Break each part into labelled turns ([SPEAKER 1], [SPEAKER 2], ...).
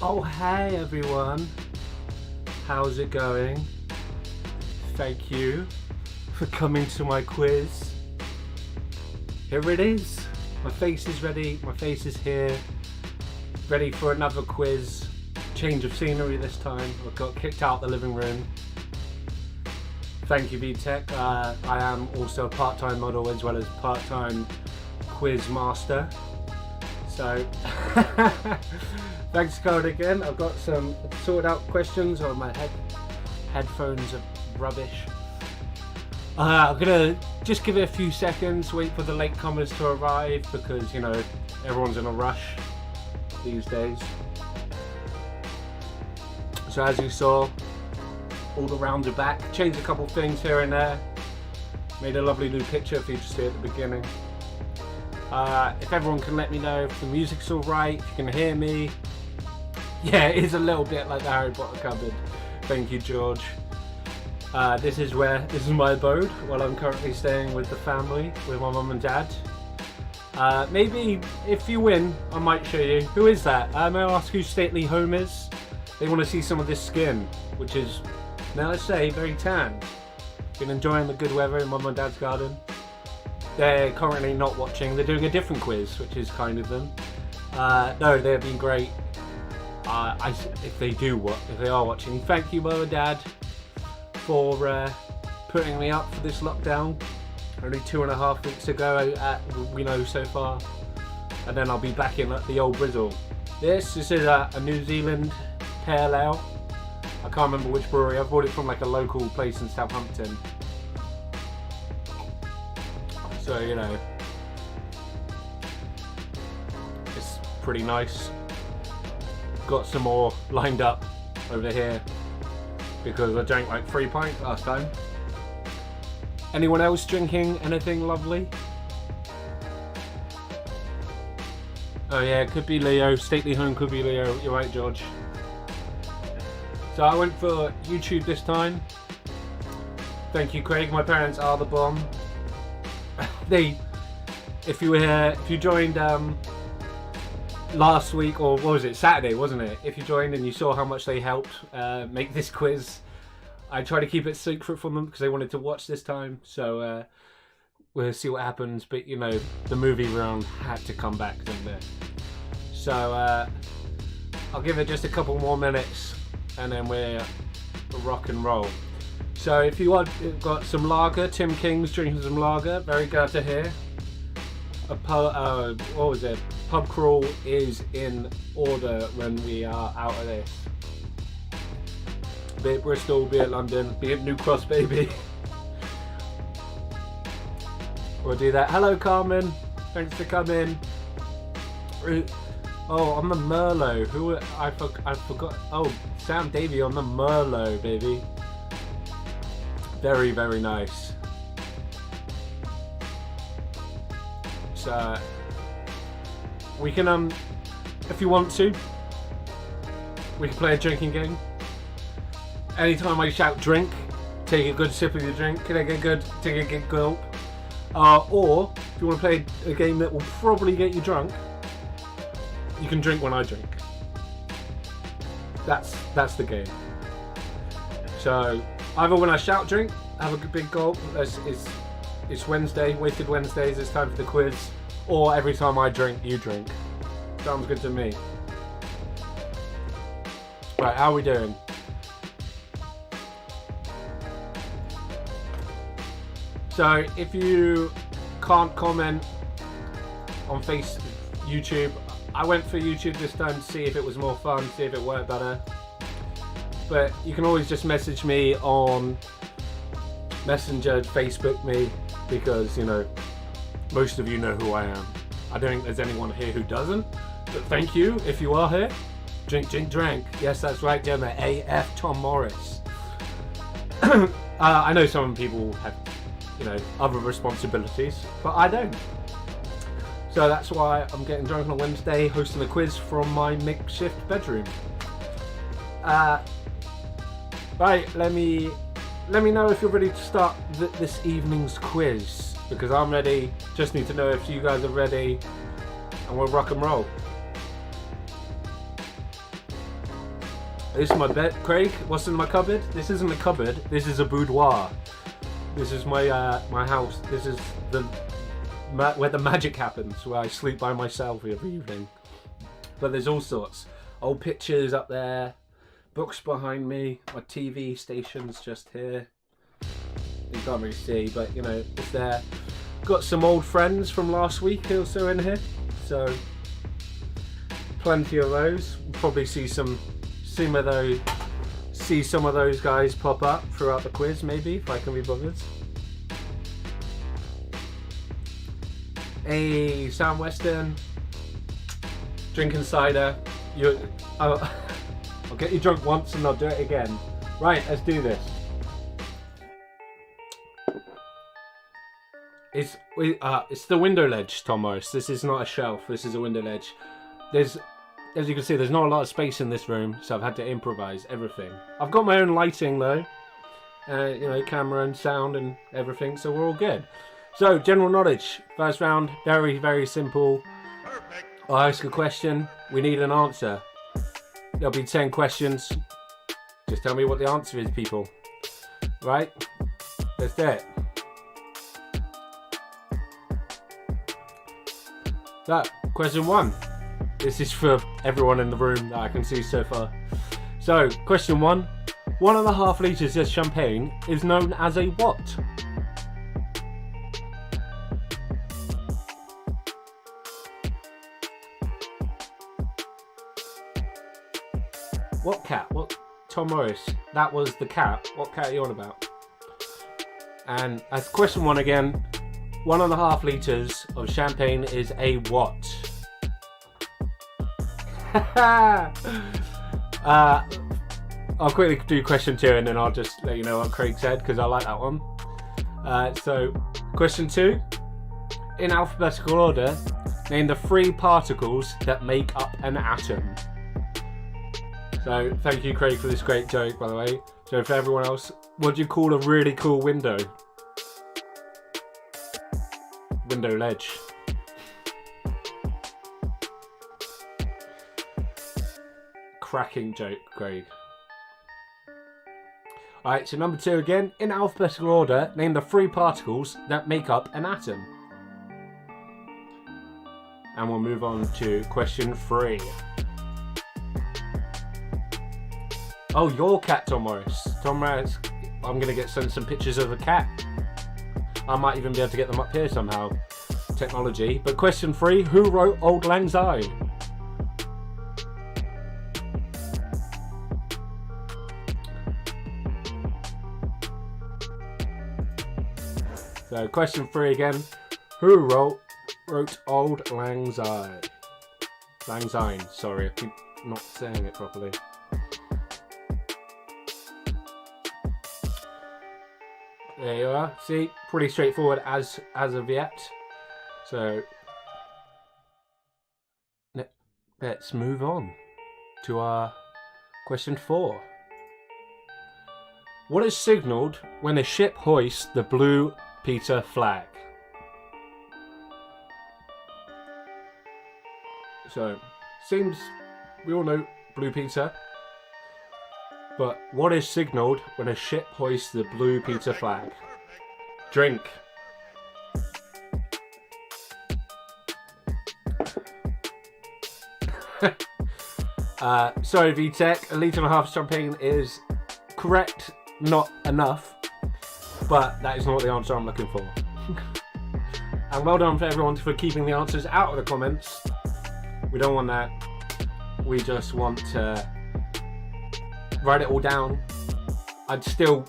[SPEAKER 1] Oh, hey everyone, how's it going? Thank you for coming to my quiz. Here it is. My face is ready, my face is here, ready for another quiz. Change of scenery this time. I got kicked out the living room. Thank you, VTech. I am also a part-time model as well as part-time quiz master. So, thanks Code again. I've got some sorted out questions on my headphones are rubbish. I'm gonna just give it a few seconds, wait for the latecomers to arrive because, you know, everyone's in a rush these days. So as you saw, all the rounds are back. Changed a couple things here and there. Made a lovely new picture for you to see at the beginning. If everyone can let me know if the music's alright, if you can hear me. Yeah, it is a little bit like the Harry Potter cupboard. Thank you, George. This is my abode while I'm currently staying with the family, with my mum and dad. Maybe if you win, I might show you. Who is that? May I ask who Stately Home is? They want to see some of this skin, which is, now let's say, very tan. Been enjoying the good weather in mum and dad's garden. They're currently not watching. They're doing a different quiz, which is kind of them. No, they've been great. If they are watching, thank you, Mum and Dad, for putting me up for this lockdown. Only 2.5 weeks ago, we know so far, and then I'll be back in the old Brizzle. This is a New Zealand Pale Ale. I can't remember which brewery. I bought it from like a local place in Southampton. So, you know, it's pretty nice. Got some more lined up over here because I drank like 3 pints last time. Anyone else drinking anything lovely? Oh yeah, it could be Leo. Stately Home could be Leo. You're right, George. So I went for YouTube this time. Thank you, Craig. My parents are the bomb. If you joined last week, or what was it, Saturday, wasn't it? If you joined and you saw how much they helped make this quiz, I tried to keep it secret from them because they wanted to watch this time. So we'll see what happens. But you know, the movie round had to come back, didn't it? So I'll give it just a couple more minutes, and then we're rock and roll. So if you got some lager, Tim King's drinking some lager, very glad to hear. What was it? Pub crawl is in order when we are out of this. Be it Bristol, be it London, be it New Cross, baby. We'll do that. Hello, Carmen. Thanks for coming. Oh, on the Merlot. I forgot. Oh, Sam Davey on the Merlot, baby. Very, very nice. So we can, if you want to, we can play a drinking game. Anytime I shout drink, take a good sip of your drink. Take a good gulp. Or if you want to play a game that will probably get you drunk, you can drink when I drink. That's the game. So either when I shout drink, have a big gulp. It's Wednesday, Wasted Wednesdays. It's time for the quiz. Or every time I drink, you drink. Sounds good to me. Right, how are we doing? So if you can't comment on YouTube, I went for YouTube this time to see if it was more fun, see if it worked better. But you can always just message me on Messenger, Facebook me, because, you know, most of you know who I am. I don't think there's anyone here who doesn't, but thank you if you are here. Drink, drink, drink. Yes, that's right, Gemma. AF Tom Morris. I know some people have, you know, other responsibilities, but I don't. So that's why I'm getting drunk on a Wednesday, hosting a quiz from my makeshift bedroom. Right, let me know if you're ready to start this evening's quiz, because I'm ready. Just need to know if you guys are ready, and we'll rock and roll. This is my bed, Craig. What's in my cupboard? This isn't a cupboard. This is a boudoir. This is my my house. This is where the magic happens, where I sleep by myself every evening. But there's all sorts. Old pictures up there, books behind me, my TV station's just here. You can't really see, but you know, it's there. Got some old friends from last week also in here, so plenty of those. We'll probably see some of those guys pop up throughout the quiz, maybe, if I can be bothered. Hey, Sam Weston, drinking cider. I'll get you drunk once and I'll do it again. Right, let's do this. It's the window ledge, Tom Morris. This is not a shelf. This is a window ledge. There's, as you can see, there's not a lot of space in this room, so I've had to improvise everything. I've got my own lighting though, you know, camera and sound and everything, so we're all good. So, general knowledge. First round, very, very simple.
[SPEAKER 2] Perfect.
[SPEAKER 1] I'll ask a question. We need an answer. There'll be 10 questions. Just tell me what the answer is, people. Right? Let's do it. So, question 1. This is for everyone in the room that I can see so far. So, question 1. 1.5 litres of champagne is known as a what? What cat? What? Tom Morris. That was the cat. What cat are you on about? And as question 1 again. 1.5 litres of champagne is a what? I'll quickly do question 2 and then I'll just let you know what Craig said, because I like that one. So, question 2. In alphabetical order, name the 3 particles that make up an atom. So, thank you, Craig, for this great joke, by the way. So, for everyone else, what do you call a really cool window? Window ledge. Cracking joke, Craig. Alright, so number 2 again. In alphabetical order, name the 3 particles that make up an atom. And we'll move on to question 3. Oh, your cat, Tom Morris. Tom Morris, I'm going to get sent some pictures of a cat. I might even be able to get them up here somehow. Technology. But question 3, who wrote Auld Lang Syne? So question 3 again, who wrote Auld Lang Syne? Lang Syne, sorry, I keep not saying it properly. There you are. See, pretty straightforward as of yet. So let's move on to our question 4. What is signalled when a ship hoists the blue Peter flag? So, seems we all know Blue Peter. But what is signalled when a ship hoists the Blue Peter flag? Drink. Sorry, VTech. A litre and a half champagne is correct, not enough, but that is not the answer I'm looking for. And well done for everyone for keeping the answers out of the comments. We don't want that. We just want to write it all down. I'd still,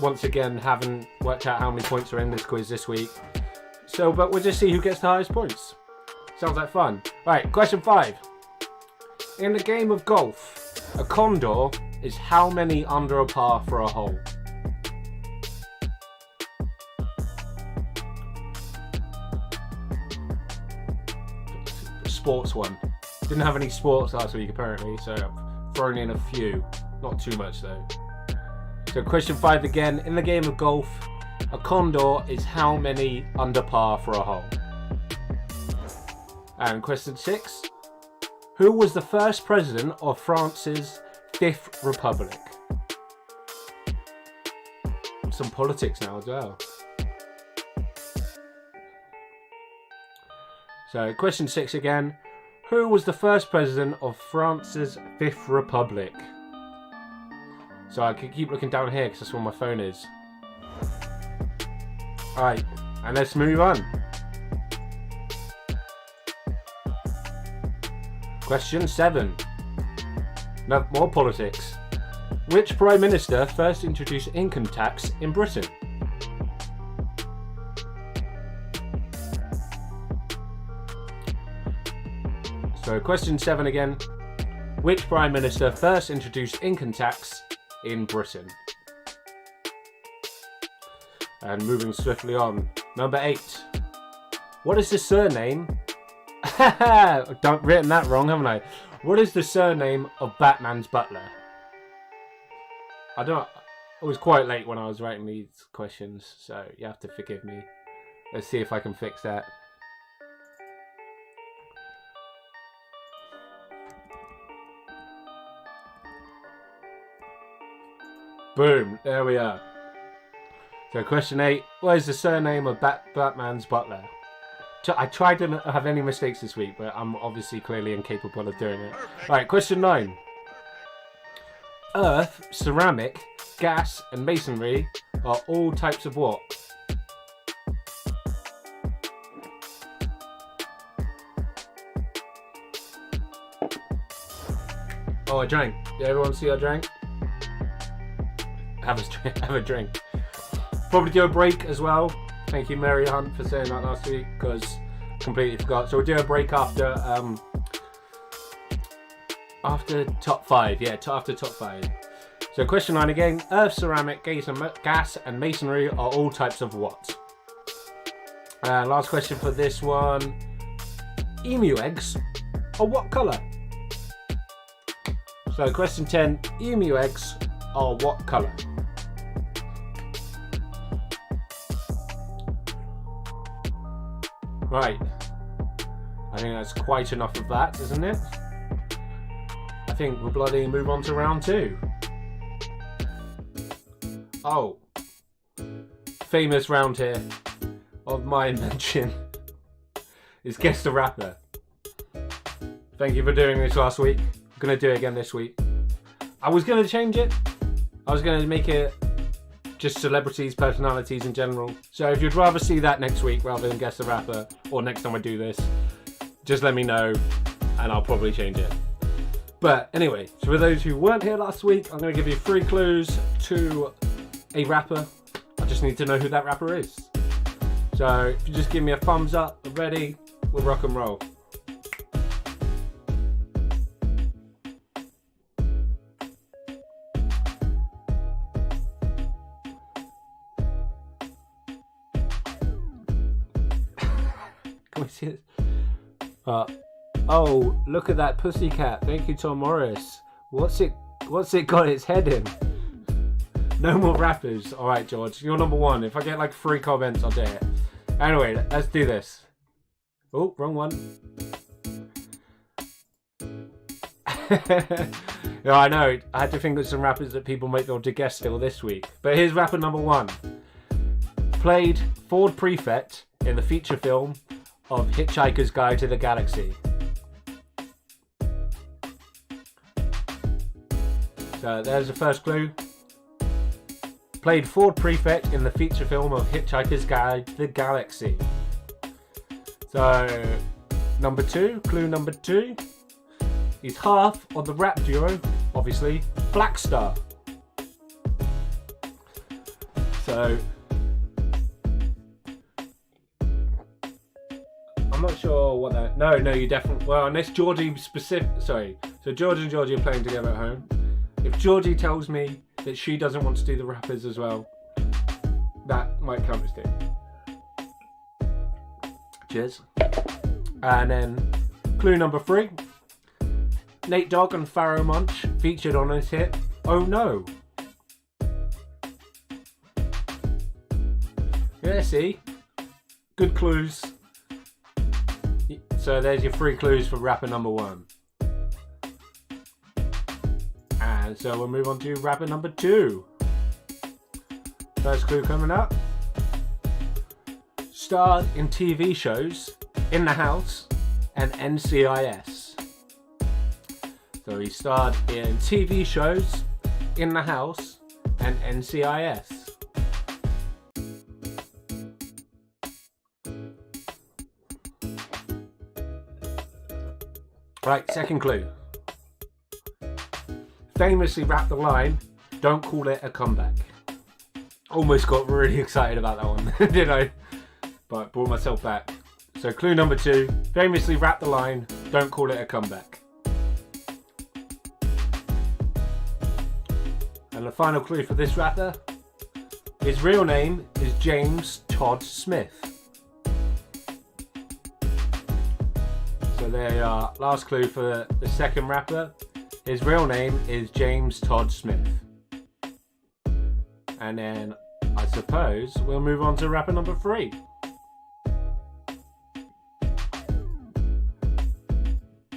[SPEAKER 1] once again, haven't worked out how many points are in this quiz this week. So, but we'll just see who gets the highest points. Sounds like fun. Right, question 5. In the game of golf, a condor is how many under a par for a hole? Sports one. Didn't have any sports last week apparently, so I've thrown in a few. Not too much though. So question 5 again. In the game of golf, a condor is how many under par for a hole? And question 6. Who was the first president of France's Fifth Republic? Some politics now as well. So question 6 again. Who was the first president of France's Fifth Republic? So I can keep looking down here because that's where my phone is. Alright, and let's move on. Question 7. No, more politics. Which Prime Minister first introduced income tax in Britain? So question 7 again. Which Prime Minister first introduced income tax in Britain? And moving swiftly on. Number 8. What is the surname? I've written that wrong, haven't I? What is the surname of Batman's butler? I was quite late when I was writing these questions, so you have to forgive me. Let's see if I can fix that. Boom, there we are. So question 8, what is the surname of Batman's butler? I tried to not have any mistakes this week, but I'm obviously clearly incapable of doing it. Right, question 9. Earth, ceramic, gas and masonry are all types of what? Oh, I drank. Did everyone see I drank? Have a drink. Probably do a break as well. Thank you, Mary Hunt, for saying that last week, because completely forgot. So we'll do a break after top 5. Yeah, after top 5. So question 9 again. Earth, ceramic, gas and masonry are all types of what? Last question for this one. Emu eggs are what colour? So question 10. Emu eggs are what colour? Right, I think that's quite enough of that, isn't it? I think we'll bloody move on to round 2. Oh, famous round here of my invention is Guess the Rapper. Thank you for doing this last week. I'm going to do it again this week. I was going to change it. I was going to make it just celebrities, personalities in general. So if you'd rather see that next week rather than Guess the Rapper, or next time I do this, just let me know and I'll probably change it. But anyway, so for those who weren't here last week, I'm going to give you 3 clues to a rapper. I just need to know who that rapper is. So if you just give me a thumbs up, ready, we'll rock and roll. Can we see it? Oh, look at that pussycat. Thank you, Tom Morris. What's it got its head in? No more rappers. Alright, George, you're number 1. If I get like 3 comments, I'll do it. Anyway, let's do this. Oh, wrong one. Yeah, I know. I had to think of some rappers that people might be able to guess still this week. But here's rapper number 1. Played Ford Prefect in the feature film of Hitchhiker's Guide to the Galaxy. So there's the first clue. Played Ford Prefect in the feature film of Hitchhiker's Guide to the Galaxy. So, clue number 2. He's half of the rap duo, obviously, Black Star. So, I'm not sure what that... No, you definitely... Well, unless Georgie specific... Sorry. So George and Georgie are playing together at home. If Georgie tells me that she doesn't want to do the rappers as well, that might count as two. Cheers. And then clue number 3. Nate Dogg and Pharoah Monch featured on his hit Oh No. Yeah, see? Good clues. So there's your 3 clues for rapper number 1. And so we'll move on to rapper number 2. First clue coming up. Starred in TV shows In the House and NCIS. So he starred in TV shows In the House and NCIS. Right, second clue. Famously rapped the line, "Don't call it a comeback." Almost got really excited about that one, didn't I? But brought myself back. So clue number 2, famously rapped the line, "Don't call it a comeback." And the final clue for this rapper, his real name is James Todd Smith. So there you are, last clue for the second rapper. His real name is James Todd Smith. And then I suppose we'll move on to rapper number 3.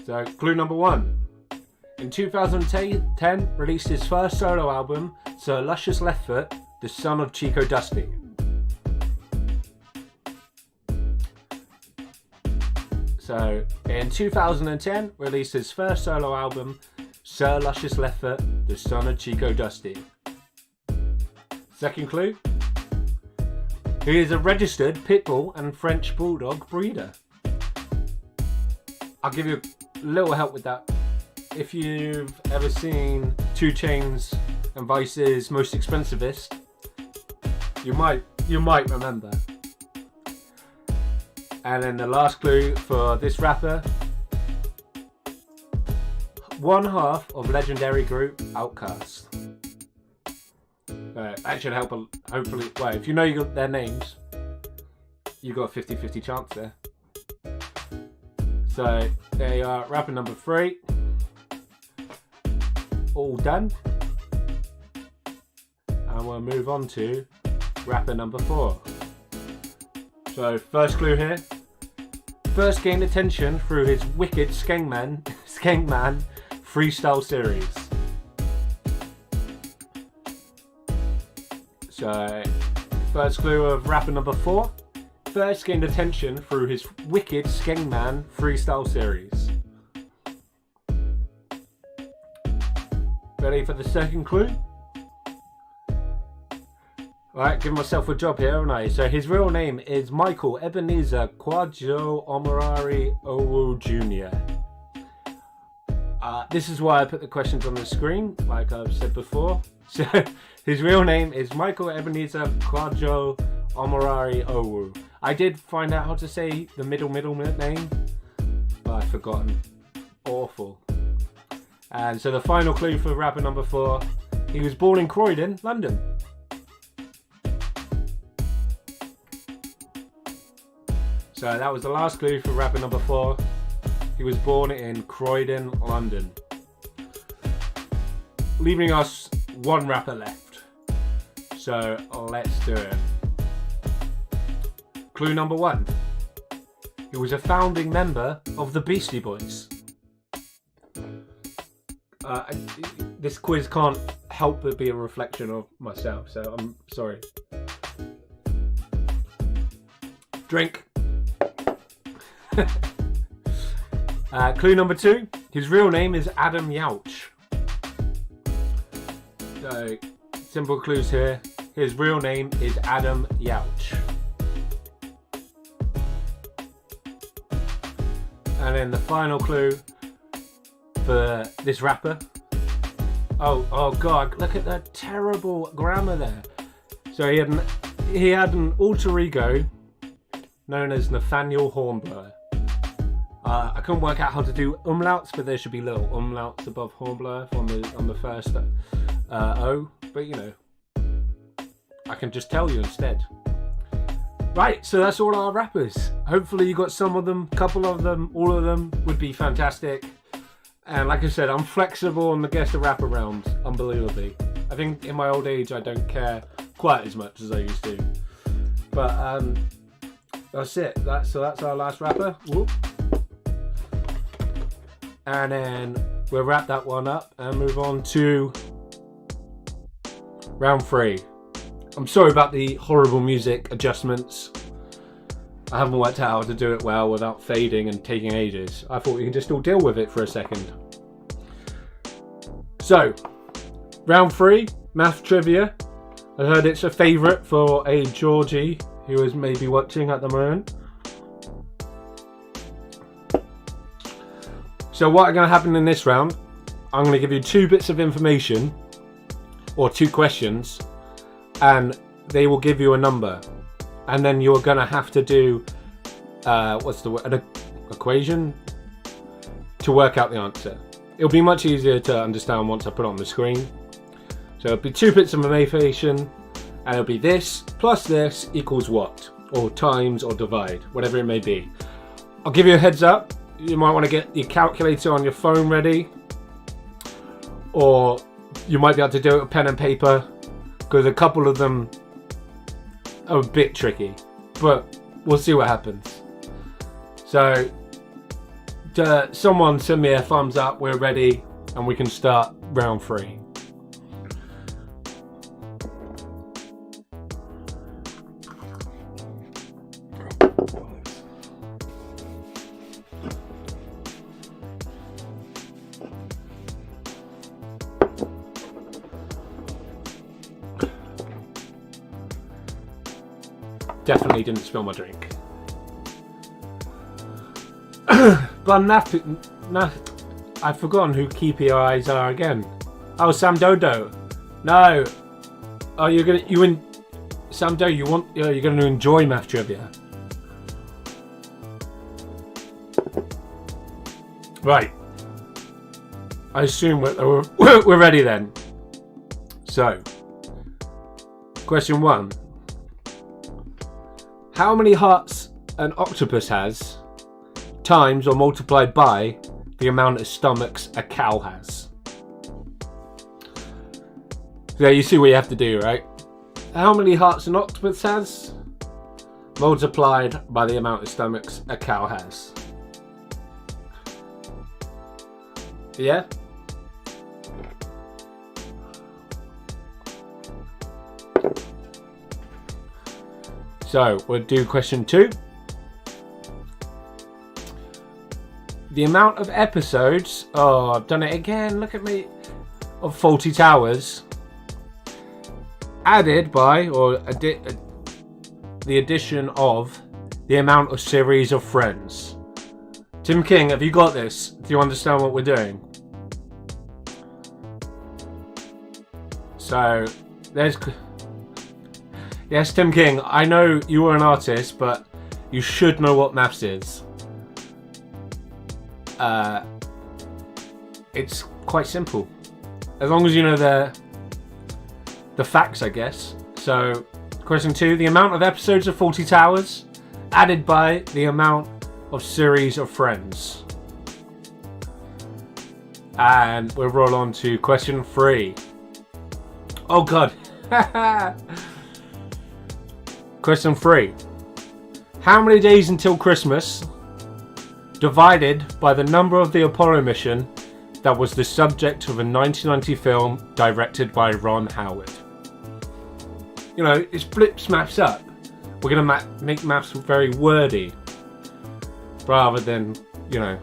[SPEAKER 1] So clue number 1. In 2010 released his first solo album, Sir Luscious Left Foot, the son of Chico Dusty. So in 2010 released his first solo album, Sir Luscious Left Foot, the son of Chico Dusty. Second clue. He is a registered Pitbull and French Bulldog breeder. I'll give you a little help with that. If you've ever seen 2 Chainz and Vice's Most Expensivest, you might remember. And then the last clue for this rapper. One half of legendary group Outkast. That should help, hopefully. Well, if you know you got their names, you got a 50-50 chance there. So there you are, rapper number 3. All done. And we'll move on to rapper number 4. So first clue here. First gained attention through his wicked Skankman freestyle series. So, first clue of rapper number 4. First gained attention through his wicked Skankman freestyle series. Ready for the second clue? Alright, give myself a job here, haven't I? So his real name is Michael Ebenezer Kwadwo Omorari Owo Jr. This is why I put the questions on the screen, like I've said before. So his real name is Michael Ebenezer Kwadwo Omorari Owo. I did find out how to say the middle name, but I've forgotten. Awful. And so the final clue for rapper number 4, he was born in Croydon, London. So that was the last clue for rapper number 4. He was born in Croydon, London. Leaving us 1 rapper left. So let's do it. Clue number 1. He was a founding member of the Beastie Boys. This quiz can't help but be a reflection of myself, so I'm sorry. Drink. Clue number 2. His real name is Adam Yauch. So, simple clues here. His real name is Adam Yauch. And then the final clue for this rapper. Oh God! Look at that terrible grammar there. So he had an alter ego known as Nathaniel Hornblower. I couldn't work out how to do umlauts, but there should be little umlauts above Hornblower on the first O. But you know, I can just tell you instead. Right, so that's all our rappers. Hopefully you got some of them, couple of them, all of them would be fantastic. And like I said, I'm flexible on the guess the rap around, unbelievably. I think in my old age I don't care quite as much as I used to. But that's it. So that's our last rapper. Whoop. And then we'll wrap that one up and move on to round 3. I'm sorry about the horrible music adjustments. I haven't worked out how to do it well without fading and taking ages. I thought we could just all deal with it for a second. So, round 3, math trivia. I heard it's a favourite for a Georgie who is maybe watching at the moment. So what's going to happen in this round, I'm going to give you 2 bits of information, or 2 questions, and they will give you a number. And then you're going to have to do, what's the word, an equation to work out the answer. It'll be much easier to understand once I put it on the screen. So it'll be 2 bits of information, and it'll be this plus this equals what, or times or divide, whatever it may be. I'll give you a heads up. You might want to get your calculator on your phone ready, or you might be able to do it with pen and paper, because a couple of them are a bit tricky, but we'll see what happens. So someone send me a thumbs up, we're ready, and we can start round 3. Definitely didn't spill my drink. But I've forgotten who Keepy Eyes are again. Oh, Sam Dodo. No. Oh, Sam Dodo, you're going to enjoy math trivia. Right. I assume we're ready then. So, question 1. How many hearts an octopus has times or multiplied by the amount of stomachs a cow has? Yeah, you see what you have to do, right? How many hearts an octopus has multiplied by the amount of stomachs a cow has? Yeah? So, we'll do question 2. The amount of episodes, oh, I've done it again, look at me, of Fawlty Towers, added by, or the addition of, the amount of series of Friends. Tim King, have you got this? Do you understand what we're doing? So, there's... Yes, Tim King, I know you are an artist, but you should know what maths is. It's quite simple. As long as you know the facts, I guess. So, question 2, the amount of episodes of Fawlty Towers added by the amount of series of Friends. And we'll roll on to question 3. Oh God. Question 3. How many days until Christmas divided by the number of the Apollo mission that was the subject of a 1990 film directed by Ron Howard? You know, it splits maths up. We're going to make maths very wordy rather than, you know,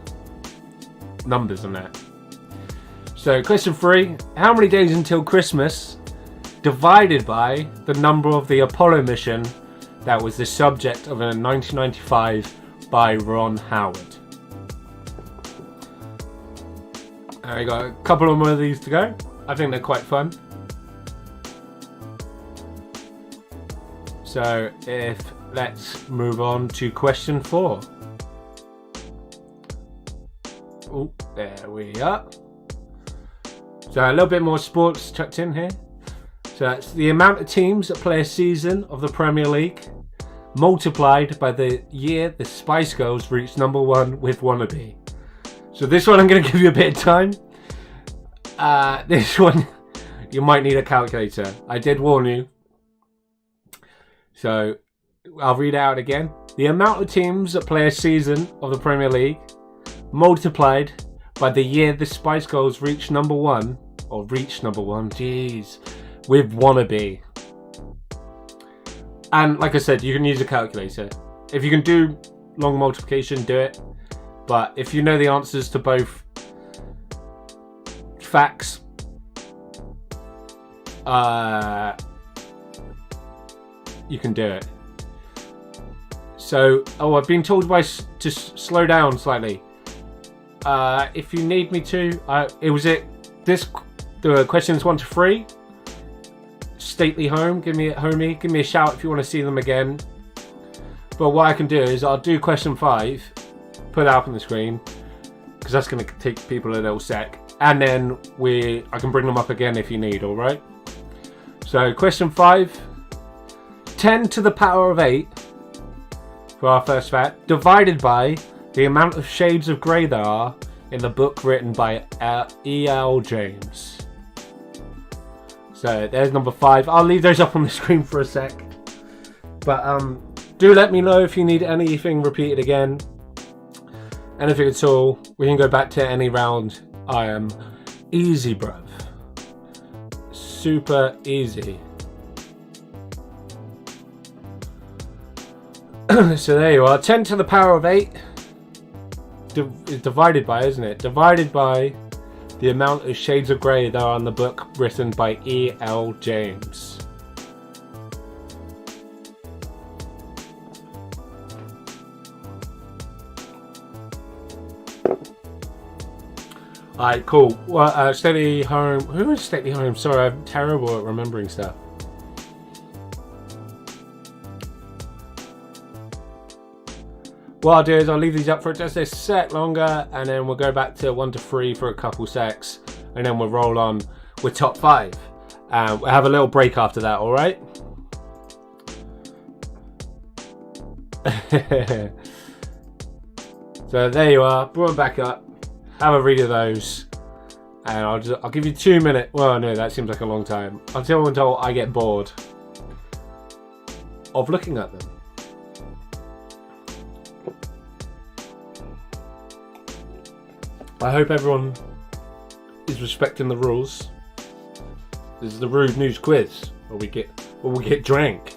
[SPEAKER 1] numbers and that. So question 3, how many days until Christmas divided by the number of the Apollo mission that was the subject of a 1995 by Ron Howard? I got a couple of more of these to go. I think they're quite fun. So let's move on to question 4. Oh, there we are. So a little bit more sports chucked in here. So that's the amount of teams that play a season of the Premier League multiplied by the year the Spice Girls reached number 1 with Wannabe. So this one I'm going to give you a bit of time. This one you might need a calculator. I did warn you. So I'll read it out again. The amount of teams that play a season of the Premier League multiplied by the year the Spice Girls reached number 1, jeez, with Wannabe. And like I said, you can use a calculator. If you can do long multiplication, do it. But if you know the answers to both facts, you can do it. So, I've been told to slow down slightly. If you need me to, the questions 1 to 3. Stately Home, give me a shout if you want to see them again. But what I can do is I'll do question 5, put it up on the screen, because that's going to take people a little sec, and then I can bring them up again if you need. All right. So question 5, 10 to the power of 8 for our first fact, divided by the amount of shades of grey there are in the book written by E.L. James. So there's number 5. I'll leave those up on the screen for a sec. But do let me know if you need anything repeated again. Anything at all. We can go back to any round. I am easy, bruv. Super easy. So there you are. 10 to the power of 8. Divided by, isn't it? Divided by the amount of shades of grey that are on the book written by E.L. James. Alright, cool. Well, Stately Home. Who is Stately Home? Sorry, I'm terrible at remembering stuff. What I'll do is I'll leave these up for just a sec longer, and then we'll go back to 1 to 3 for a couple secs, and then we'll roll on with top 5. We'll have a little break after that, alright? So there you are, brought them back up, have a read of those, and I'll give you 2 minutes. Well, no, that seems like a long time. Until I get bored of looking at them. I hope everyone is respecting the rules. This is the Rude News Quiz, where we get drank.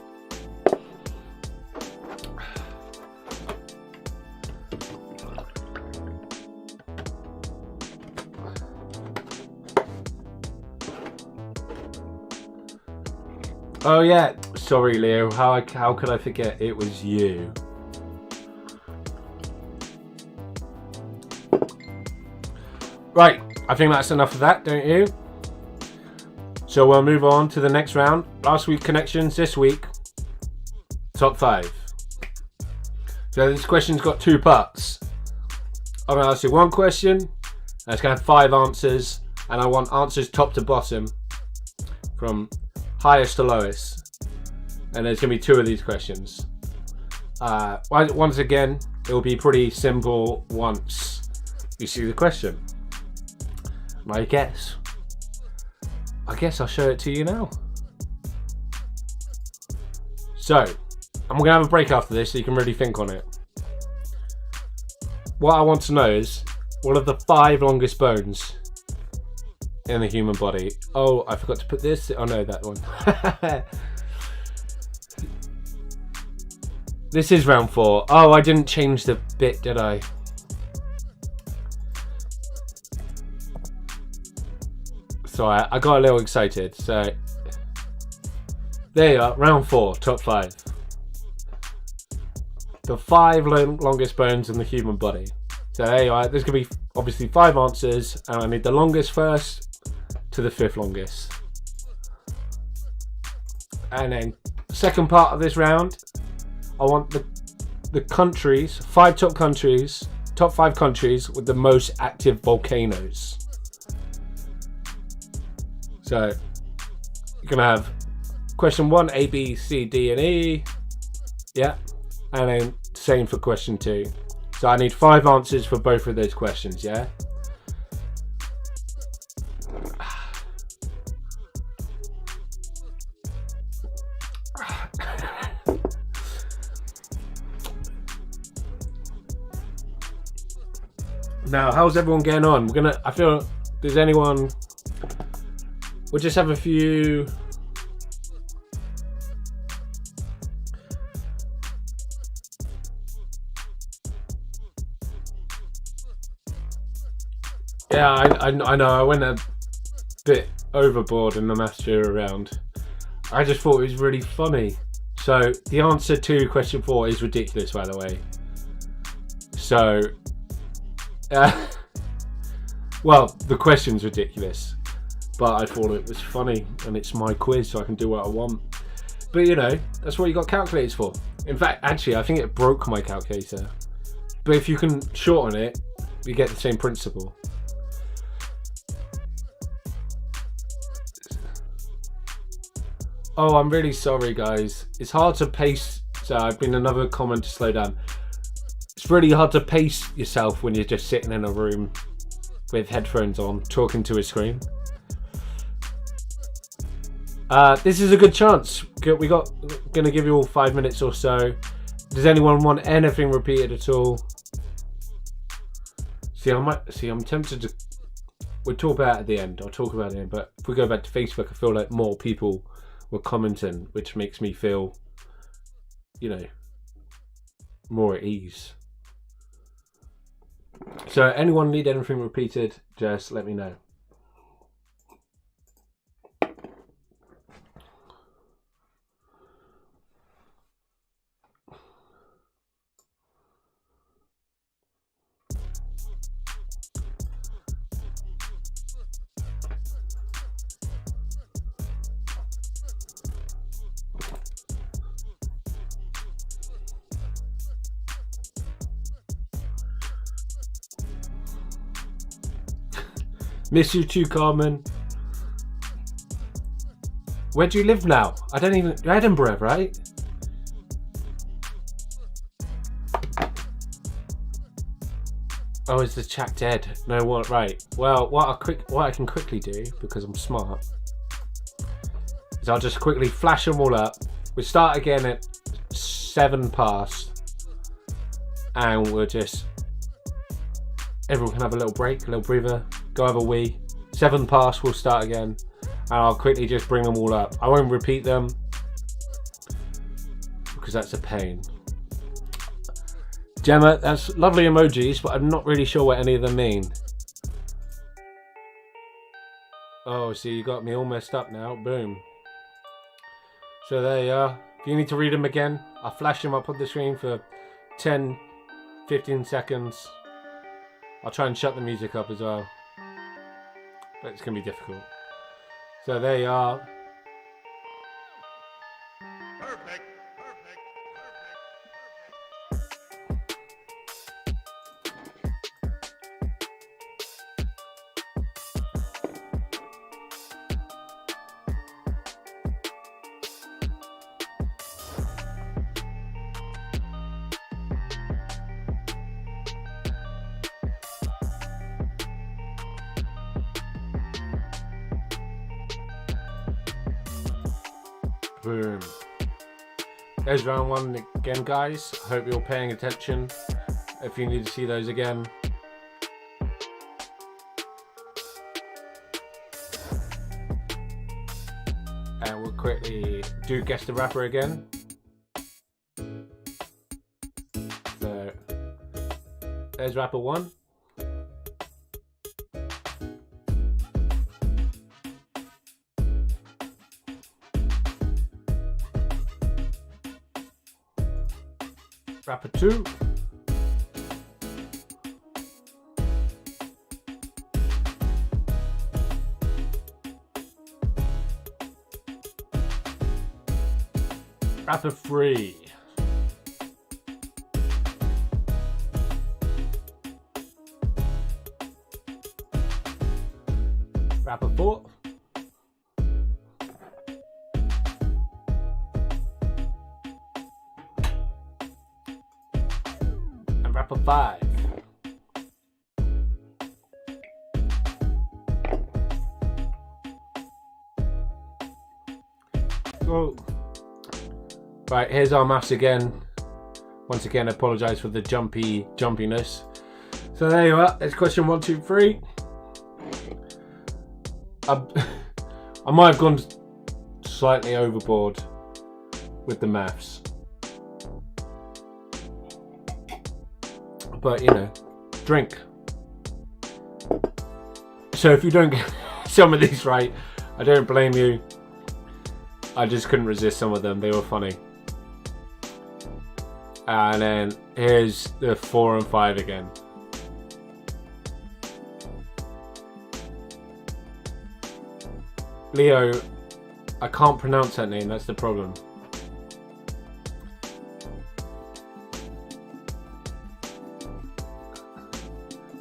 [SPEAKER 1] Oh yeah, sorry Leo. How could I forget? It was you. Right, I think that's enough of that, don't you? So we'll move on to the next round. Last week connections, this week top 5. So this question's got 2 parts. I'm going to ask you one question, and it's going to have 5 answers, and I want answers top to bottom, from highest to lowest. And there's going to be 2 of these questions. Once again, it will be pretty simple once you see the question. I guess I'll show it to you now. So, I'm going to have a break after this so you can really think on it. What I want to know is, what are the 5 longest bones in the human body? Oh, I forgot to put this. Oh no, that one. This is round 4. Oh, I didn't change the bit, did I? So I got a little excited. So there you are, round 4, top 5. The 5 longest bones in the human body. So there you are. There's going to be obviously 5 answers, and I need the longest first to the 5th longest. And then second part of this round, I want the countries, 5 top countries, top 5 countries with the most active volcanoes. So you're gonna have question 1, A, B, C, D, and E. Yeah, and then same for question 2. So I need 5 answers for both of those questions. Yeah. Now, how's everyone getting on? I feel, does anyone, we'll just have a few. Yeah, I know, I went a bit overboard in the master round. I just thought it was really funny. So, the answer to question 4 is ridiculous, by the way. So, well, the question's ridiculous, but I thought it was funny, and it's my quiz, so I can do what I want. But you know, that's what you got calculators for. In fact, actually, I think it broke my calculator. But if you can shorten it, you get the same principle. Oh, I'm really sorry, guys. It's hard to pace. So I've been another comment to slow down. It's really hard to pace yourself when you're just sitting in a room with headphones on, talking to a screen. This is a good chance. Gonna give you all 5 minutes or so. Does anyone want anything repeated at all? I'm tempted to. We'll talk about it at the end. I'll talk about it, but if we go back to Facebook, I feel like more people were commenting, which makes me feel, you know, more at ease. So anyone need anything repeated, just let me know. Miss you too, Carmen. Where do you live now? I don't even. Edinburgh, right? Oh, is the chat dead? No, what? Right. Well, what I can quickly do, because I'm smart, is I'll just quickly flash them all up. We start again at 7 past, and we'll just. Everyone can have a little break, a little breather. Go have a wee. 7 past, we'll start again. And I'll quickly just bring them all up. I won't repeat them, because that's a pain. Gemma, that's lovely emojis, but I'm not really sure what any of them mean. Oh, see, you got me all messed up now. Boom. So there you are. If you need to read them again, I'll flash them up on the screen for 10, 15 seconds. I'll try and shut the music up as well. But it's going to be difficult. So there you are. Perfect. Boom. There's round 1 again, guys. I hope you're paying attention. If you need to see those again. And we'll quickly do Guess the Rapper again. So, there's rapper 1. Wrapper 2. Wrapper 3. Wrapper 4. And wrapper 5. Oh. Right, here's our maths again. Once again, I apologise for the jumpiness. So there you are. It's question 1, 2, 3. I might have gone slightly overboard with the maths, but you know, drink. So if you don't get some of these right, I don't blame you. I just couldn't resist some of them. They were funny. And then here's the 4 and 5 again. Leo, I can't pronounce that name, that's the problem.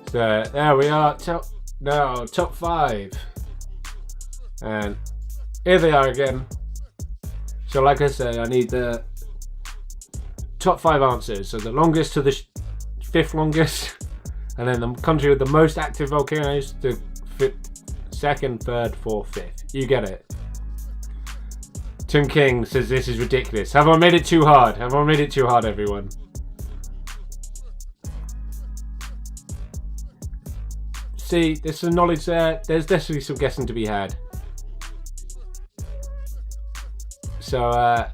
[SPEAKER 1] So there we are, top 5. And here they are again. So like I said, I need the top 5 answers. So the longest to the 5th longest, and then the country with the most active volcanoes, the 2nd, 3rd, 4th, 5th. You get it. Tim King says this is ridiculous. Have I made it too hard? Have I made it too hard, everyone? See, there's some knowledge there. There's definitely some guessing to be had. So,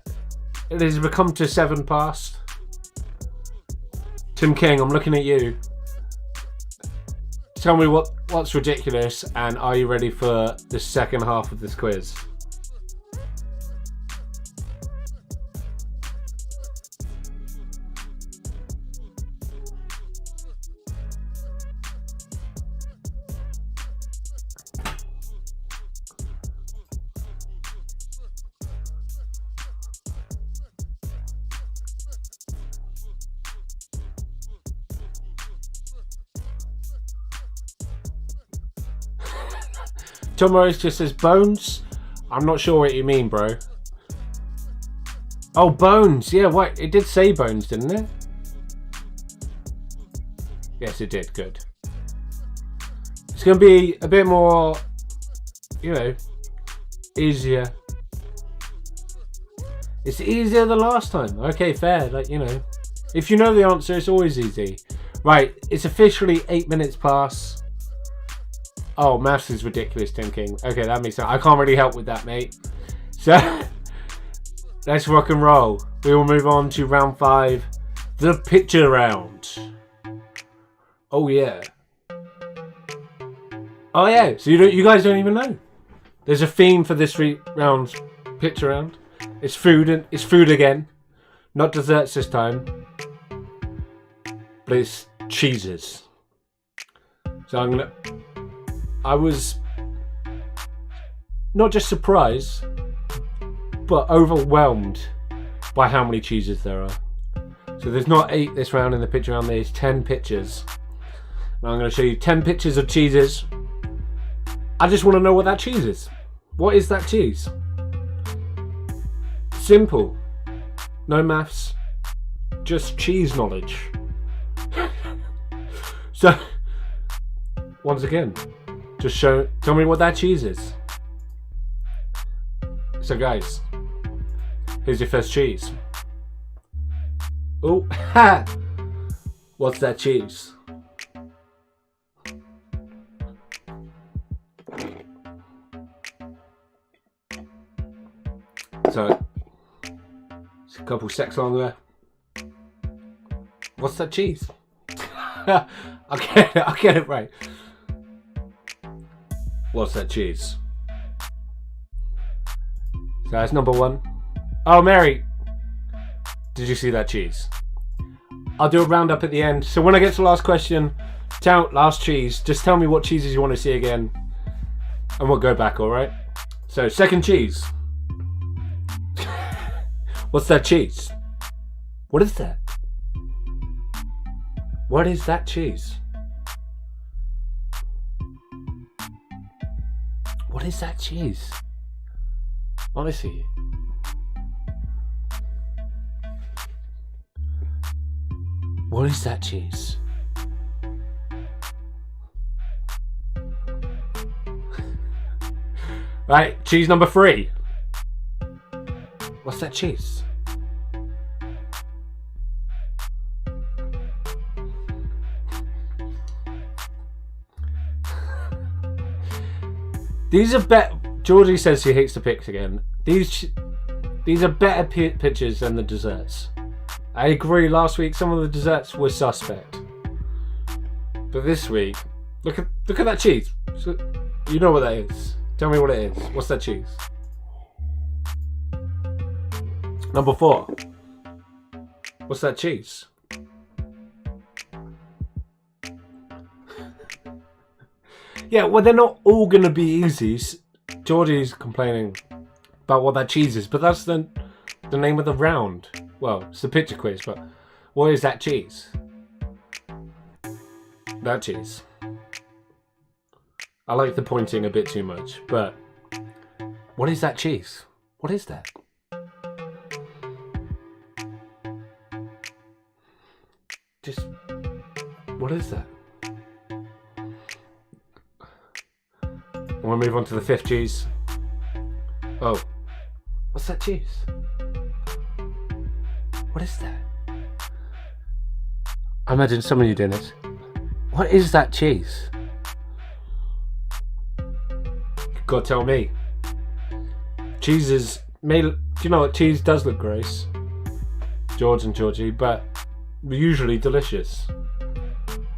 [SPEAKER 1] it has become to 7 past. Tim King, I'm looking at you. Tell me what's ridiculous, and are you ready for the second half of this quiz? Tom Morris just says bones. I'm not sure what you mean, bro. Oh, bones. Yeah, what? It did say bones, didn't it? Yes, it did. Good. It's going to be a bit more, you know, easier. It's easier than last time. Okay, fair. Like, you know, if you know the answer, it's always easy. Right, it's officially 8 minutes past. Oh, maths is ridiculous, Tim King. Okay, that makes sense. I can't really help with that, mate. So, let's rock and roll. We will move on to round 5, the picture round. Oh yeah. Oh yeah. So you guys don't even know. There's a theme for this round's picture round. It's food, and it's food again. Not desserts this time, but it's cheeses. So I was not just surprised, but overwhelmed by how many cheeses there are. So there's not 8 this round in the picture round, there's 10 pictures. And I'm going to show you 10 pictures of cheeses. I just want to know what that cheese is. What is that cheese? Simple. No maths. Just cheese knowledge. So, once again, just tell me what that cheese is. So guys, here's your first cheese. Oh, ha! What's that cheese? So, it's a couple seconds longer. What's that cheese? I'll get it right. What's that cheese? So that's number 1. Oh, Mary, did you see that cheese? I'll do a roundup at the end. So when I get to the last question, last cheese, just tell me what cheeses you want to see again, and we'll go back. All right. So second cheese. What's that cheese? What is that? What is that cheese? What is that cheese? Honestly. What is that cheese? Right, cheese number 3. What's that cheese? These are better. Georgie says she hates the pics again. These are better pictures than the desserts. I agree. Last week some of the desserts were suspect, but this week, look at that cheese. You know what that is. Tell me what it is. What's that cheese? Number 4. What's that cheese? Yeah, well, they're not all going to be easy. Georgie's complaining about what that cheese is, but that's the name of the round. Well, it's the picture quiz, but what is that cheese? That cheese. I like the pointing a bit too much, but what is that cheese? What is that? Just, what is that? I want to move on to the 5th cheese. Oh, what's that cheese? What is that? I imagine some of you doing this. What is that cheese? You've got to tell me. Cheese is made. Do you know what? Cheese does look gross, George and Georgie, but usually delicious.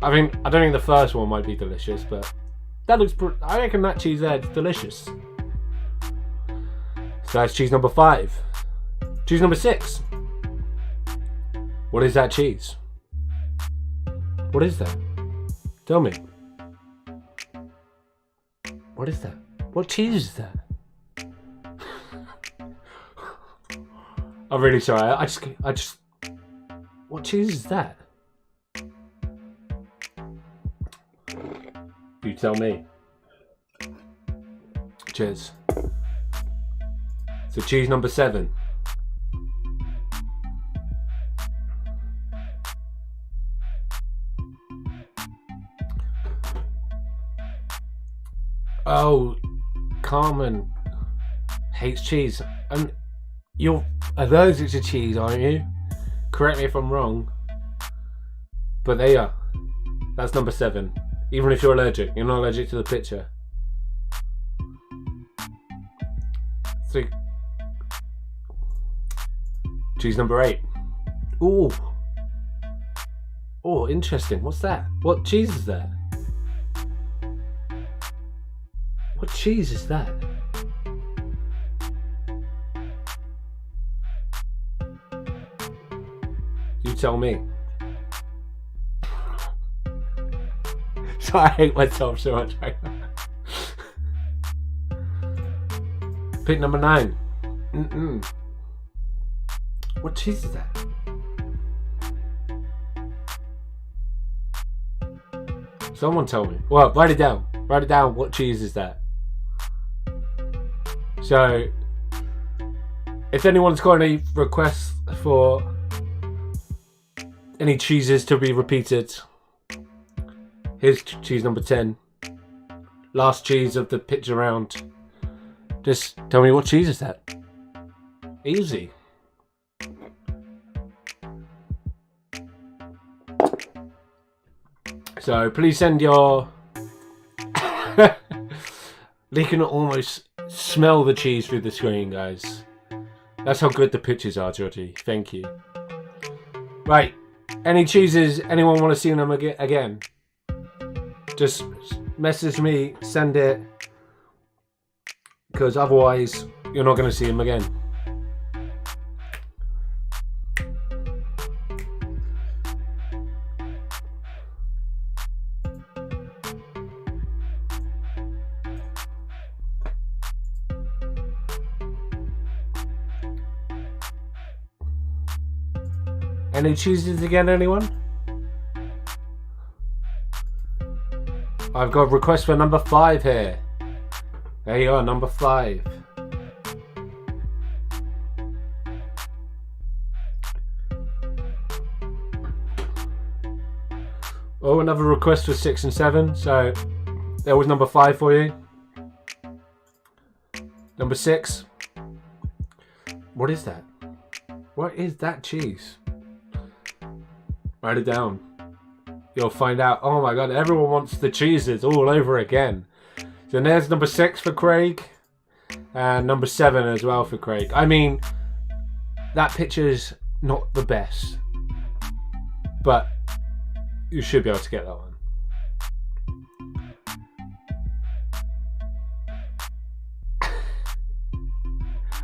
[SPEAKER 1] I mean, I don't think the first one might be delicious, but that looks. I reckon that cheese there is delicious. So that's cheese number 5. Cheese number 6. What is that cheese? What is that? Tell me. What is that? What cheese is that? I'm really sorry. I just. What cheese is that? You tell me. Cheers. So cheese number 7. Oh, Carmen hates cheese. And you're allergic to cheese, aren't you? Correct me if I'm wrong. But they are. That's number 7. Even if you're not allergic to the picture. 3. Cheese number 8. Ooh. Oh, interesting. What's that? What cheese is that? What cheese is that? You tell me. So I hate myself so much right now. Pick number 9. What cheese is that? Someone tell me. Well, write it down. Write it down. What cheese is that? So, if anyone's got any requests for any cheeses to be repeated, here's cheese number 10. Last cheese of the picture round. Just tell me what cheese is that. Easy. So please send your... They can almost smell the cheese through the screen, guys. That's how good the pictures are, Georgie. Thank you. Right. Any cheeses anyone want to see them again? Just message me, send it. Because otherwise, you're not going to see them again. Any cheeses again, anyone? I've got a request for number 5 here. There you are, number 5. Oh, another request for 6 and 7. So there was number 5 for you. Number 6. What is that? What is that cheese? Write it down. You'll find out. Oh my god, everyone wants the cheeses all over again. So there's number 6 for Craig. And number 7 as well for Craig. I mean, that picture's not the best. But you should be able to get that one.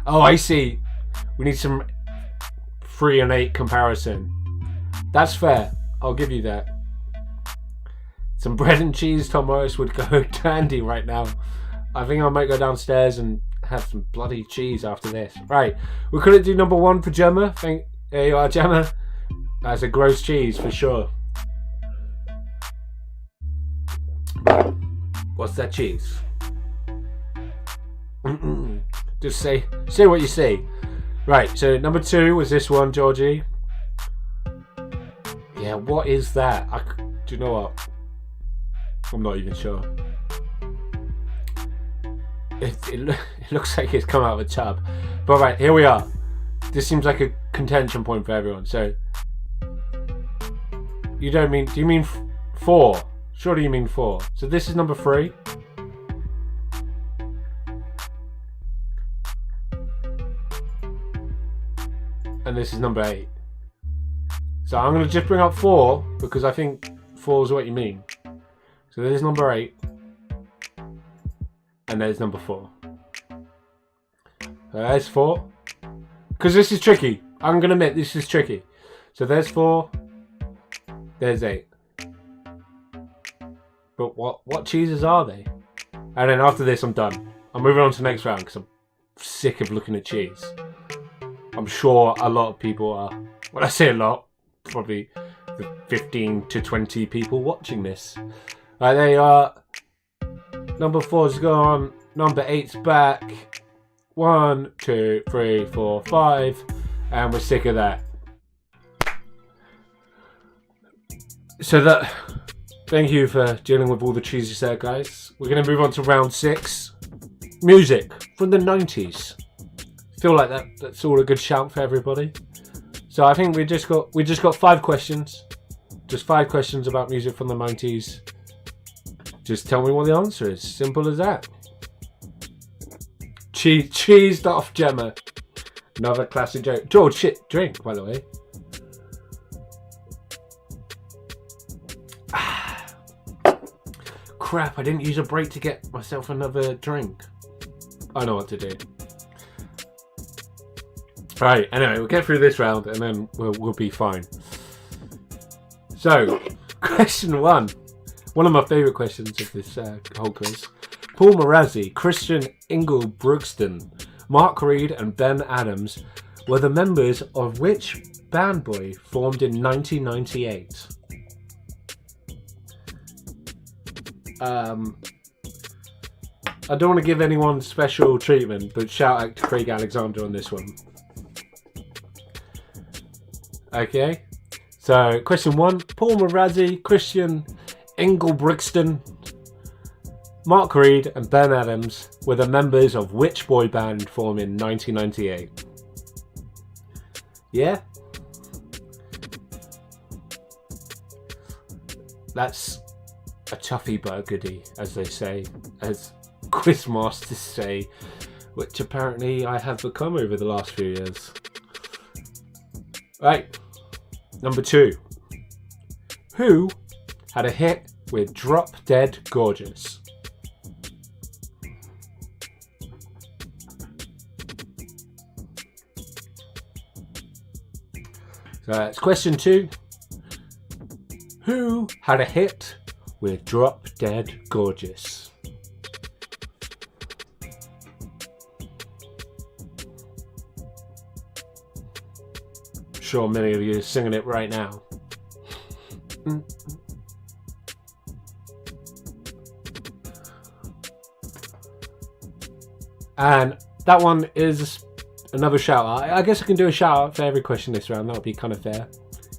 [SPEAKER 1] Oh, I see. We need some 3 and 8 comparison. That's fair. I'll give you that. Some bread and cheese, Tom Morris would go dandy right now. I think I might go downstairs and have some bloody cheese after this. Right. We couldn't do number 1 for Gemma. There you are, Gemma. That's a gross cheese for sure. What's that cheese? Just say what you see. Right, so number 2 was this one, Georgie. Yeah, what is that? Do you know what? I'm not even sure. It looks like it's come out of a tub. But right, here we are. This seems like a contention point for everyone. So, do you mean 4? Surely you mean 4. So this is number 3. And this is number 8. So I'm going to just bring up 4 because I think 4 is what you mean. So there's number 8. And there's number 4. There's 4. Because this is tricky. I'm going to admit this is tricky. So there's 4. There's 8. But what cheeses are they? And then after this I'm done. I'm moving on to the next round because I'm sick of looking at cheese. I'm sure a lot of people are. When I say a lot, probably 15 to 20 people watching this. Right, there you are. Number 4's gone. Number 8's back. 1, 2, 3, 4, 5. And we're sick of that. So that... Thank you for dealing with all the cheeses there, guys. We're going to move on to round 6. Music from the 90s. Feel like that's all a good shout for everybody. So I think we just got 5 questions. Just 5 questions about music from the 90s. Just tell me what the answer is. Simple as that. Cheesed off Gemma. Another classic joke. George, shit, drink, by the way. Crap, I didn't use a break to get myself another drink. I know what to do. Right, anyway, we'll get through this round and then we'll be fine. So, question 1. One of my favourite questions of this whole quiz. Paul Marazzi, Christian Ingle-Brookston, Mark Reed and Ben Adams were the members of which band boy formed in 1998? I don't want to give anyone special treatment, but shout out to Craig Alexander on this one. Okay, so question 1. Paul Marazzi, Christian Ingle-Brookston, Mark Reed and Ben Adams were the members of which boy band formed in 1998? Yeah? That's a toughy but a goodie, as they say, as quizmasters say, which apparently I have become over the last few years. Right, number 2. Who had a hit with Drop Dead Gorgeous? So that's question 2. Who had a hit with Drop Dead Gorgeous? Sure, many of you are singing it right now. And that one is another shout out. I guess I can do a shout out for every question this round. That would be kind of fair.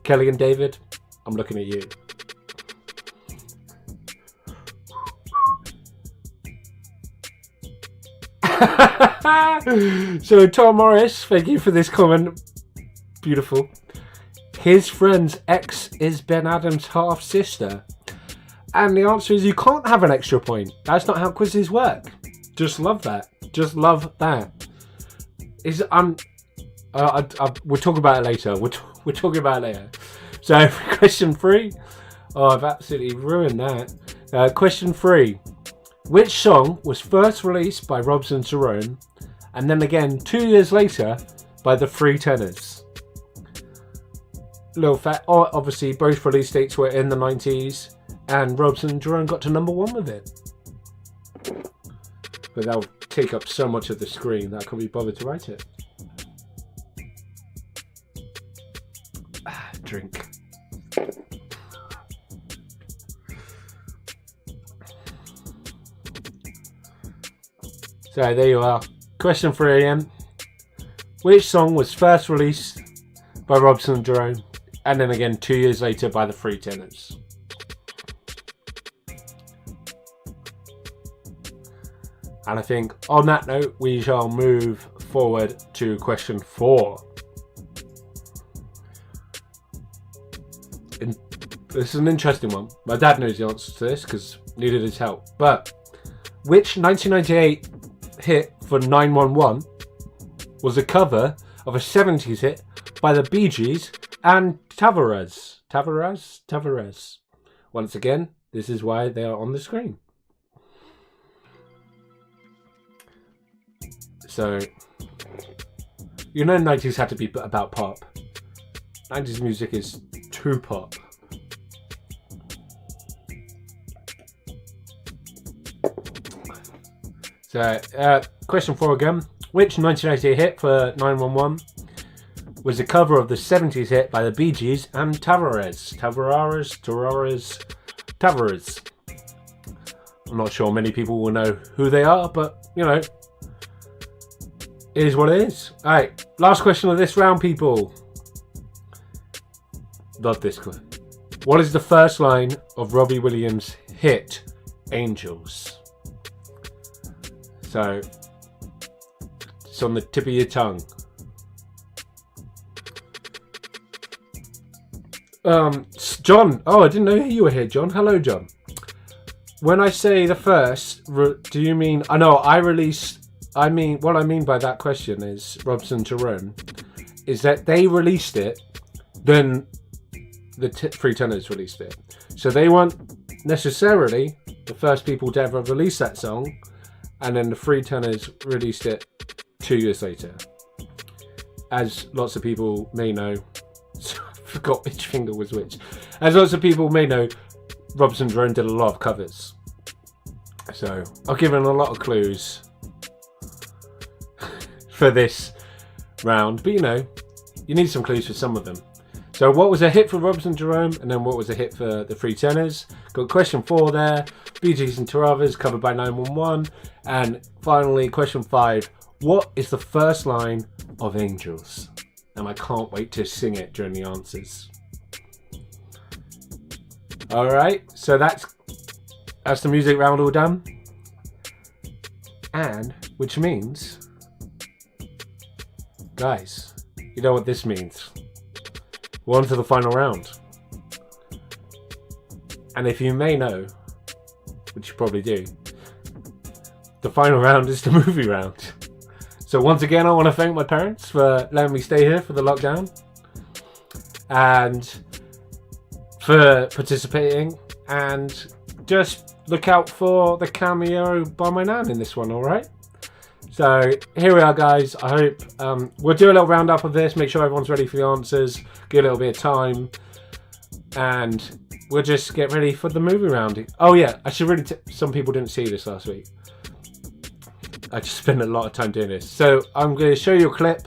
[SPEAKER 1] Kelly and David, I'm looking at you. So Tom Morris, thank you for this comment. Beautiful. His friend's ex is Ben Adams' half sister, and the answer is you can't have an extra point. That's not how quizzes work. Just love that. Just love that. We'll talk about it later. We're talking about it later. So question 3. Oh, I've absolutely ruined that. Question 3. Which song was first released by Robson Jerome and then again 2 years later by the Three Tenors? Little fact, obviously both release dates were in the 90s and Robson Jerome got to number 1 with it. But that would take up so much of the screen that I couldn't be bothered to write it. Drink. So there you are. Question 3 again. Which song was first released by Robson Jerome and then again 2 years later by the Three Tenors? And I think on that note we shall move forward to question 4. This is an interesting one. My dad knows the answer to this because needed his help. But which 1998 hit for 911 was a cover of a 70s hit by the Bee Gees and Tavares? Tavares. Once again, this is why they are on the screen. So, you know 90s had to be about pop. 90s music is too pop. So, question 4 again. Which 1988 hit for 911 was a cover of the 70s hit by the Bee Gees and Tavares? Tavares. I'm not sure many people will know who they are, but, you know, it is what it is. Alright, last question of this round, people. Love this one. What is the first line of Robbie Williams' hit, Angels? So, it's on the tip of your tongue. John. Oh, I didn't know you were here, John. Hello, John. When I say the first, do you mean... I know, what I mean by that question is, Robson Jerome, is that they released it, then the Three Tenors released it. So they weren't necessarily the first people to ever release that song, and then the Three Tenors released it 2 years later. As lots of people may know, I forgot which finger was which. As lots of people may know, Robson Jerome did a lot of covers. So I've given a lot of clues for this round, but you know, you need some clues for some of them. So what was a hit for Robson Jerome, and then what was a hit for the Three Tenors? Got question 4 there. Bee Gees and Tavares covered by 911. And finally, question 5. What is the first line of Angels? And I can't wait to sing it during the answers. Alright, so that's the music round all done. And, which means, guys, you know what this means. We're on to the final round. And if you may know, which you probably do, the final round is the movie round. So once again, I want to thank my parents for letting me stay here for the lockdown and for participating, and just look out for the cameo by my nan in this one, alright? So here we are, guys. I hope we'll do a little roundup of this, make sure everyone's ready for the answers, give a little bit of time, and we'll just get ready for the movie round. Oh yeah, I should really some people didn't see this last week. I just spent a lot of time doing this. So I'm going to show you a clip.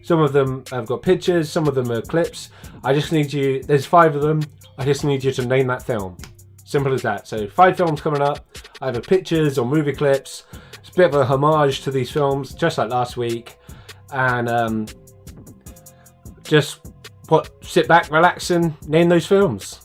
[SPEAKER 1] Some of them have got pictures, some of them are clips. I just need you, there's 5 of them, I just need you to name that film. Simple as that. So 5 films coming up, either pictures or movie clips. It's a bit of a homage to these films, just like last week. And just sit back, relax and name those films.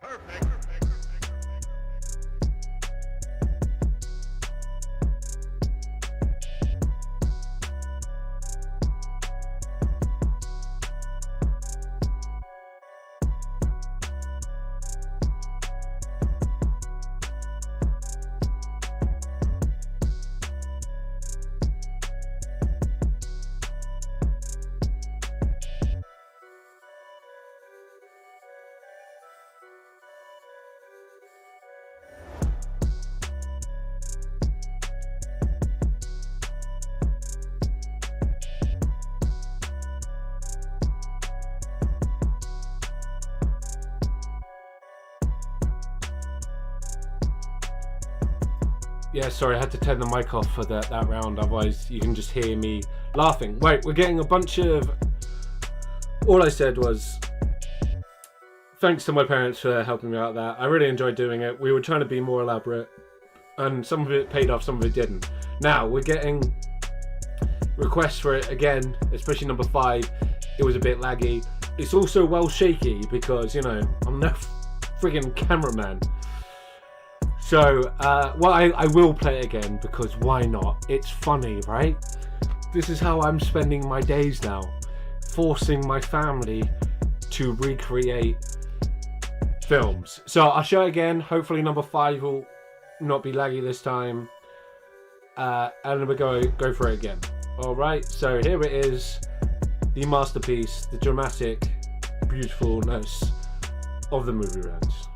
[SPEAKER 2] Perfect.
[SPEAKER 1] Yeah, sorry, I had to turn the mic off for that round, otherwise you can just hear me laughing. Right, we're getting a bunch of... All I said was, thanks to my parents for helping me out there. I really enjoyed doing it. We were trying to be more elaborate, and some of it paid off, some of it didn't. Now, we're getting requests for it again, especially number 5. It was a bit laggy. It's also well shaky because, you know, I'm no friggin' cameraman. So, I will play it again because why not? It's funny, right? This is how I'm spending my days now. Forcing my family to recreate films. So I'll show it again. Hopefully number 5 will not be laggy this time. And then we'll go for it again. Alright, so here it is. The masterpiece, the dramatic beautifulness of the movie rounds.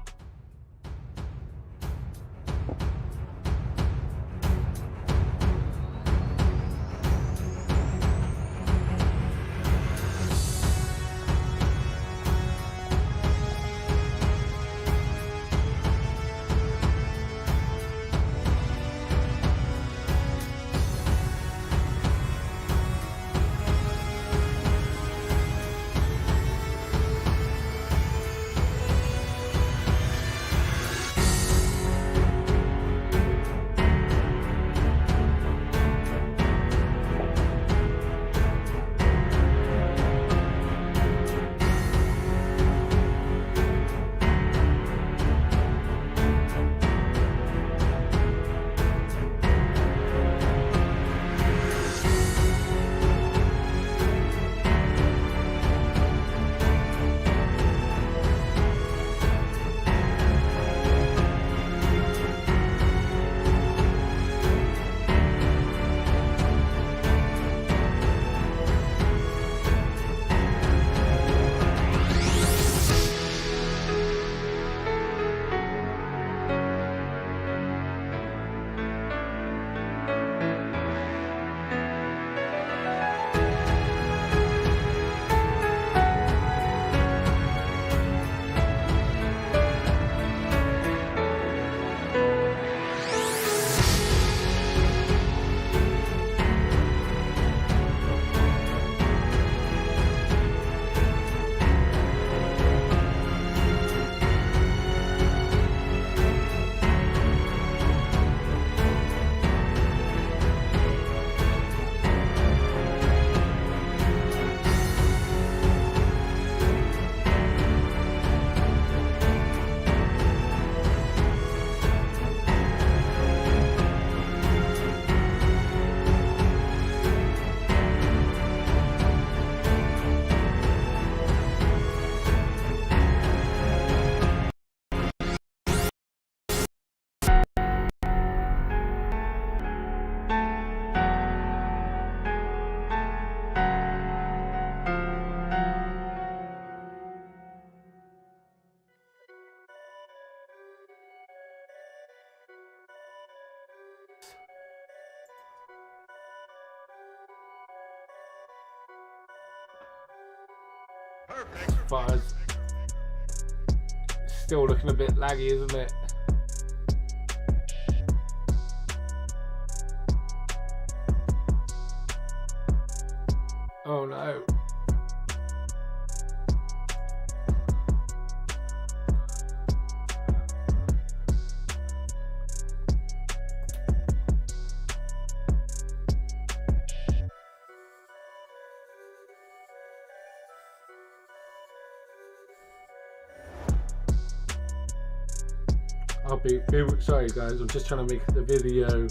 [SPEAKER 1] As far as still looking a bit laggy, isn't it? Oh no. I'll be sorry guys, I'm just trying to make the video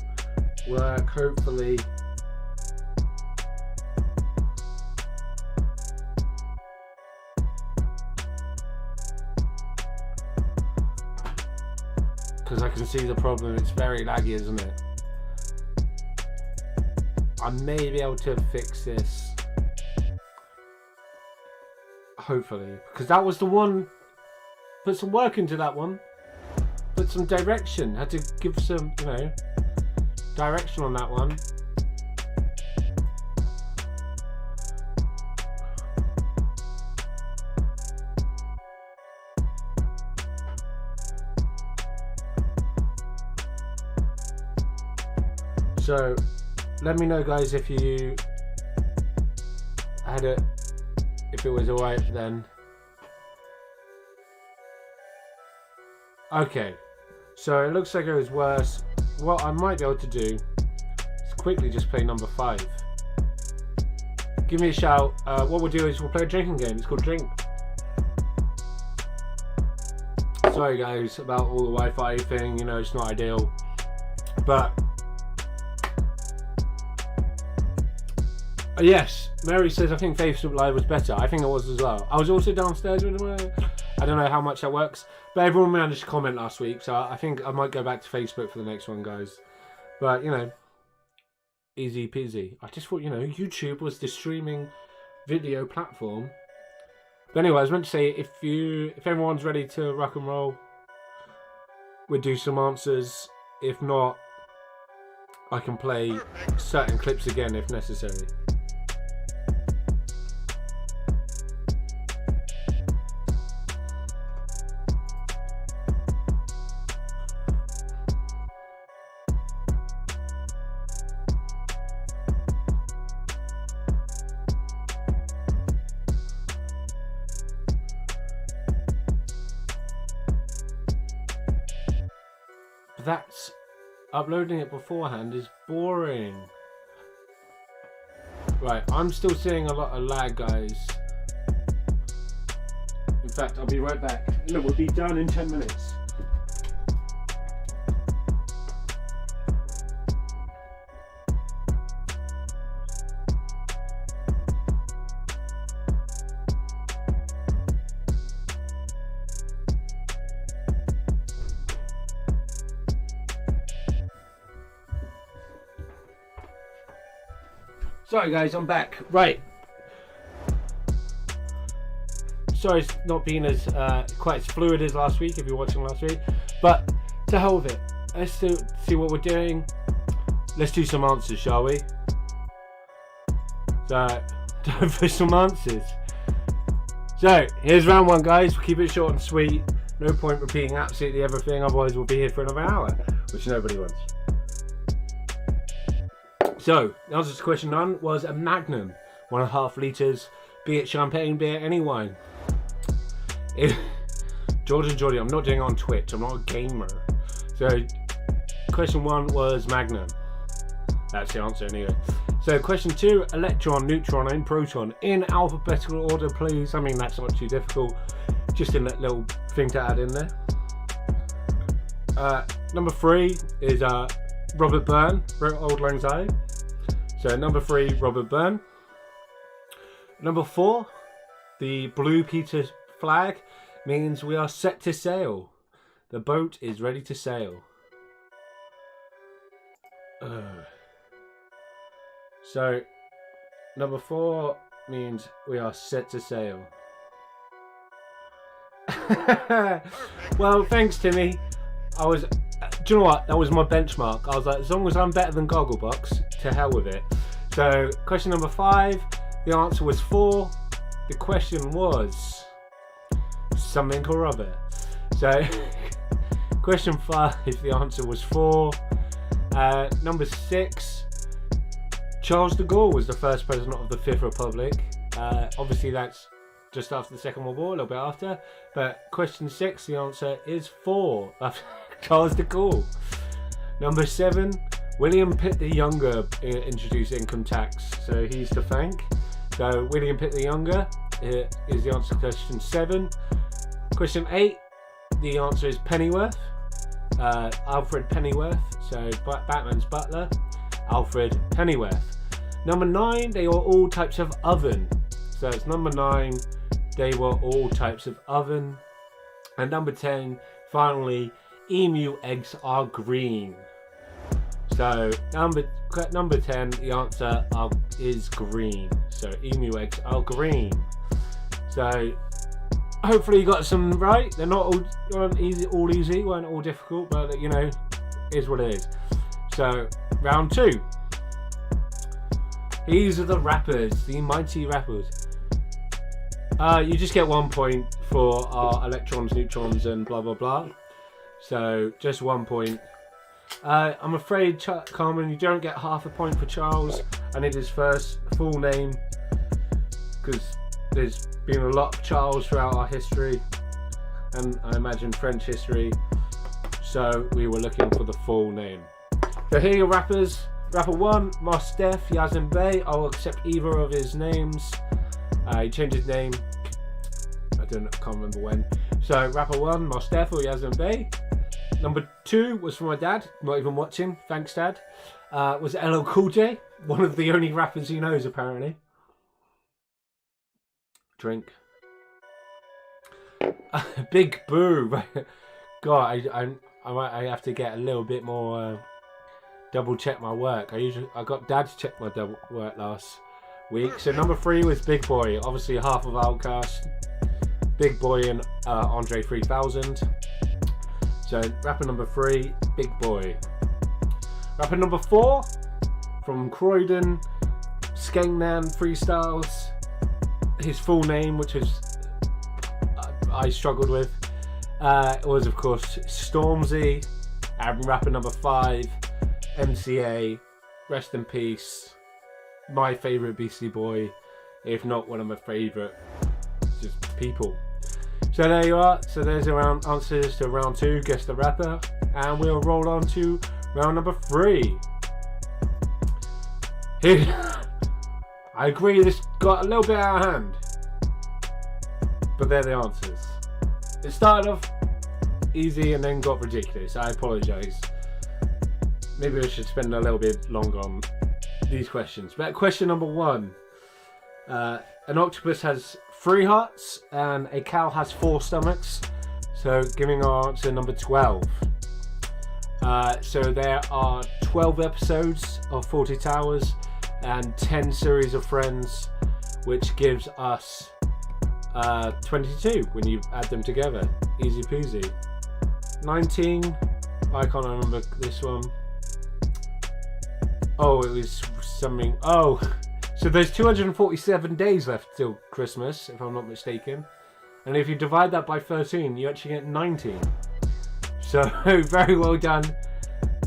[SPEAKER 1] work, hopefully. Because I can see the problem, it's very laggy, isn't it? I may be able to fix this. Hopefully. Because that was the one, put some work into that one. Put some direction, had to give some, you know, direction on that one. So let me know guys if you had it, if it was alright then. Okay, so it looks like it was worse. What I might be able to do is quickly just play number 5. Give me a shout. What we'll do is we'll play a drinking game. It's called Drink. Sorry guys about all the Wi-Fi thing, you know, it's not ideal. But yes, Mary says I think Facebook Live was better. I think it was as well. I was also downstairs with him. I don't know how much that works, but everyone managed to comment last week, so I think I might go back to Facebook for the next one, guys. But, you know, easy peasy. I just thought, you know, YouTube was the streaming video platform. But anyway, I was meant to say, if everyone's ready to rock and roll, we'll do some answers. If not, I can play certain clips again if necessary. That's uploading it beforehand is boring. Right, I'm still seeing a lot of lag, guys. In fact, I'll be right back. No, we'll be done in 10 minutes. Sorry guys, I'm back. Right. Sorry it's not been as quite as fluid as last week if you're watching last week. But to hell with it. Let's see what we're doing. Let's do some answers, shall we? So, time for some answers. So, here's round 1, guys. We'll keep it short and sweet. No point repeating absolutely everything, otherwise we'll be here for another hour, which nobody wants. So, the answer to question 1 was a Magnum, 1.5 litres, be it champagne, be it any wine. Geordie, I'm not doing it on Twitch, I'm not a gamer. So, question 1 was Magnum. That's the answer anyway. So, question 2, electron, neutron, and proton in alphabetical order, please. I mean, that's not too difficult. Just a little thing to add in there. Number 3 is Robert Byrne, wrote Auld Lang Syne. So number 3, Robert Byrne. Number 4, the Blue Peter flag means we are set to sail. The boat is ready to sail. So number 4 means we are set to sail. Well, thanks Timmy. Do you know what? That was my benchmark. I was like, as long as I'm better than Gogglebox, to hell with it. So, question number 5, the answer was 4. the question was something or other. So, question 5, the answer was 4. Number 6, Charles de Gaulle was the first president of the Fifth Republic. Obviously, that's just after the Second World War, a little bit after. But question 6, the answer is 4. Charles de Gaulle. Number 7, William Pitt the Younger introduced income tax, so he's to thank. So William Pitt the Younger is the answer to question 7. Question 8, the answer is Pennyworth. Alfred Pennyworth, so Batman's butler, Alfred Pennyworth. Number 9, they were all types of oven. So it's number 9, they were all types of oven. And number 10, finally, emu eggs are green. So number 10, the answer is green. So emu eggs are green. So hopefully you got some right. They're not all easy, weren't all difficult, but you know, is what it is. So round 2. These are the rappers, the mighty rappers. You just get 1 point for our electrons, neutrons, and blah blah blah. So just 1 point. I'm afraid, Carmen, you don't get half a point for Charles. I need his first full name because there's been a lot of Charles throughout our history, and I imagine French history. So we were looking for the full name. So here are your rappers. Rapper 1, Mos Def, Yazin Bey. I'll accept either of his names. He changed his name. I can't remember when. So rapper 1, Mos Def or Yazin Bey. Number 2 was from my dad, not even watching, thanks Dad. Was LL Cool J, one of the only rappers he knows apparently. Drink. Big Boo. God, I have to get a little bit more, double check my work. I got Dad to check my double work last week. So number 3 was Big Boy, obviously half of Outkast. Big Boy and Andre 3000. So rapper number 3, Big Boy. Rapper number 4, from Croydon, Skengnan Freestyles. His full name, which is I struggled with, was of course Stormzy. And rapper number 5, MCA. Rest in peace. My favourite Beastie Boy, if not one of my favourite just people. So there you are. So there's around answers to round 2, guess the rapper, and we'll roll on to round number 3. Here, I agree, this got a little bit out of hand, but they're the answers. It started off easy and then got ridiculous. I apologise. Maybe I should spend a little bit longer on these questions. But question number 1: an octopus has 3 hearts and a cow has 4 stomachs. So giving our answer number 12. So there are 12 episodes of 40 Towers and 10 series of Friends, which gives us 22 when you add them together. Easy peasy. 19, I can't remember this one. Oh, it was something. Oh, so there's 247 days left till Christmas, if I'm not mistaken. And if you divide that by 13, you actually get 19. So very well done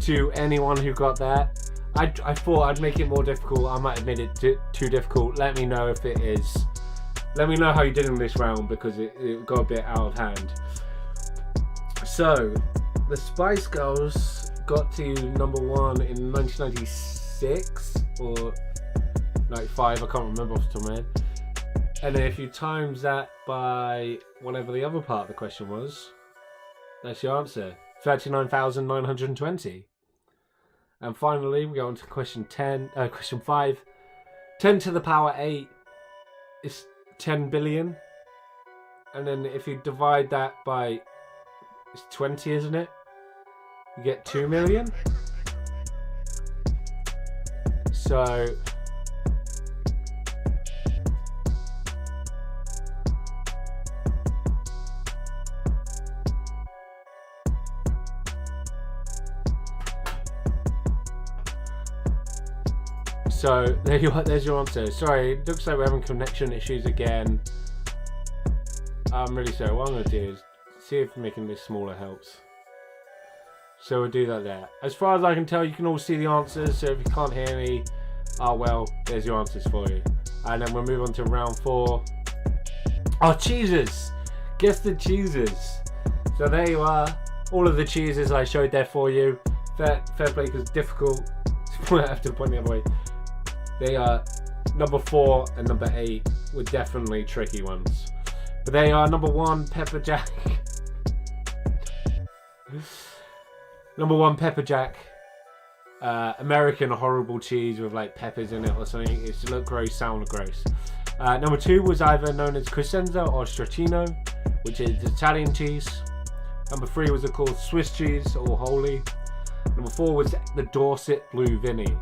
[SPEAKER 1] to anyone who got that. I thought I'd make it more difficult. I might have made it too difficult. Let me know if it is. Let me know how you did in this round, because it got a bit out of hand. So the Spice Girls got to number 1 in 1996 or 95, I can't remember off the top of my head. And then if you times that by whatever the other part of the question was, that's your answer. 39,920. And finally, we go on to question 5. 10 to the power 8 is 10 billion. And then if you divide that by, it's 20, isn't it? You get 2 million. So So there you are. There's your answer. Sorry, it looks like we're having connection issues again. I'm really sorry. What I'm going to do is see if making this smaller helps. So we'll do that there. As far as I can tell, you can all see the answers. So if you can't hear me, oh well, there's your answers for you. And then we'll move on to round 4. Oh, cheeses! Guess the cheeses. So there you are. All of the cheeses I showed there for you. Fair play, because difficult. I have to point the other way. They are number 4 and number 8 were definitely tricky ones. But they are number 1, pepper jack. Number 1, pepper jack. American horrible cheese with like peppers in it or something. It's look gross, sound gross. Number 2 was either known as Crescenza or Stracchino, which is Italian cheese. Number 3 was called Swiss cheese or Holy. Number 4 was the Dorset Blue Vinny.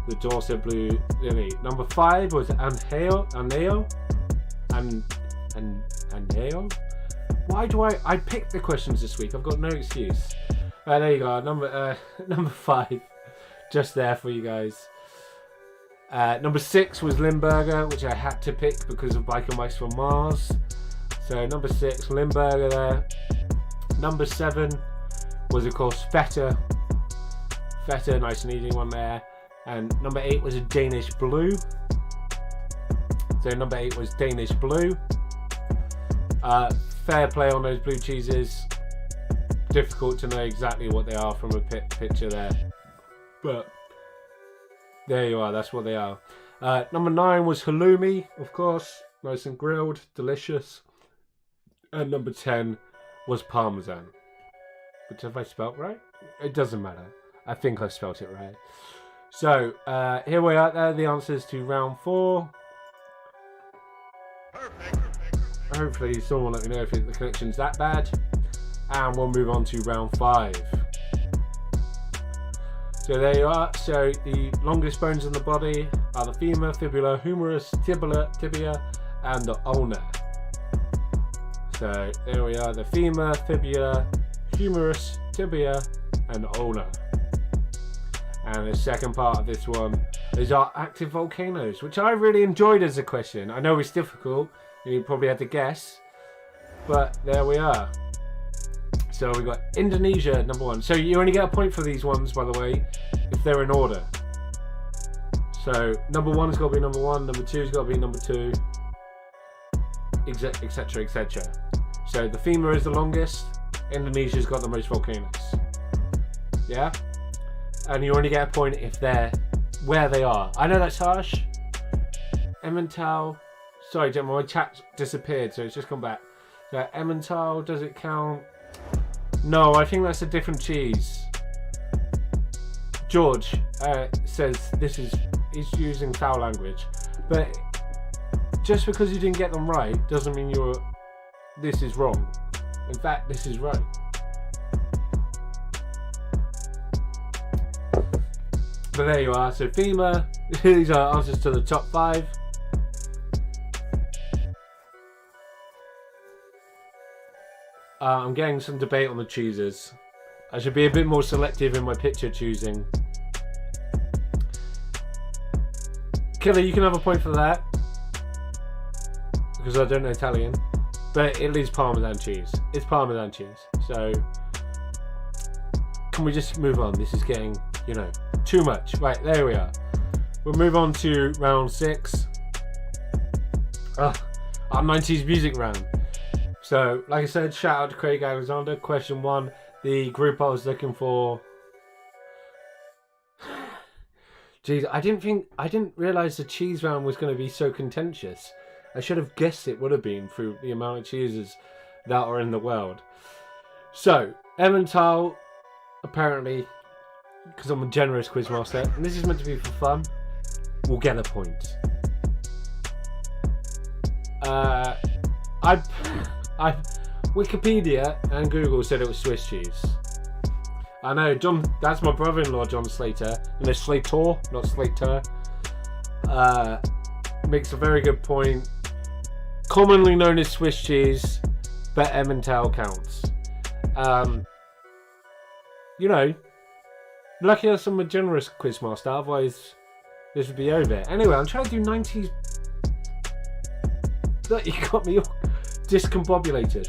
[SPEAKER 1] The Dorset Blue Vinny. Number 5 was Añejo. Why do I picked the questions this week? I've got no excuse. There you go. Number 5, just there for you guys. Number 6 was Limburger, which I had to pick because of Biker Mice from Mars. So number 6, Limburger there. Number 7 was of course Feta. Feta, nice and easy one there. And number 8 was a Danish Blue. So number 8 was Danish Blue. Fair play on those blue cheeses. Difficult to know exactly what they are from a picture there, but there you are, that's what they are. Number 9 was halloumi, of course, nice and grilled, delicious. And number 10 was parmesan. But have I spelt right? It doesn't matter, I think I spelt it right. So here we are, there are the answers to round 4. Perfect. Hopefully someone will let me know if the connection's that bad. And we'll move on to round 5. So there you are. So the longest bones in the body are the femur, fibula, humerus, tibia, and the ulna. So there we are, the femur, fibula, humerus, tibia, and ulna. And the second part of this one is our active volcanoes, which I really enjoyed as a question. I know it's difficult, and you probably had to guess, but there we are. So we got Indonesia, number 1. So you only get a point for these ones, by the way, if they're in order. So number 1's got to be number 1, number 2's got to be number 2, etc, etc. So the femur is the longest. Indonesia's got the most volcanoes. Yeah? And you only get a point if they're where they are. I know that's harsh. Emmental. Sorry, gentlemen, my chat disappeared, so it's just come back. So Emmental, does it count? No, I think that's a different cheese. George says he's using foul language, but just because you didn't get them right doesn't mean this is wrong. In fact, this is right. But there you are. So femur. These are answers to the top 5. I'm getting some debate on the cheeses. I should be a bit more selective in my picture choosing. Killer, you can have a point for that, because I don't know Italian. But it is Parmesan cheese. It's Parmesan cheese. So, can we just move on? This is getting, too much. Right, there we are. We'll move on to round 6. Our 90s music round. So, like I said, shout out to Craig Alexander. Question 1, the group I was looking for. Jeez, I didn't realise the cheese round was going to be so contentious. I should have guessed it would have been through the amount of cheeses that are in the world. So, Emmental, apparently, because I'm a generous quizmaster, and this is meant to be for fun, will get a point. Wikipedia and Google said it was Swiss cheese. I know, John. That's my brother-in-law, John Slater, and it's Slater, not Slater. Makes a very good point. Commonly known as Swiss cheese, but Emmental counts. Lucky I'm some generous quizmaster, otherwise this would be over. Anyway, I'm trying to do 90s. Look, you got me all discombobulated.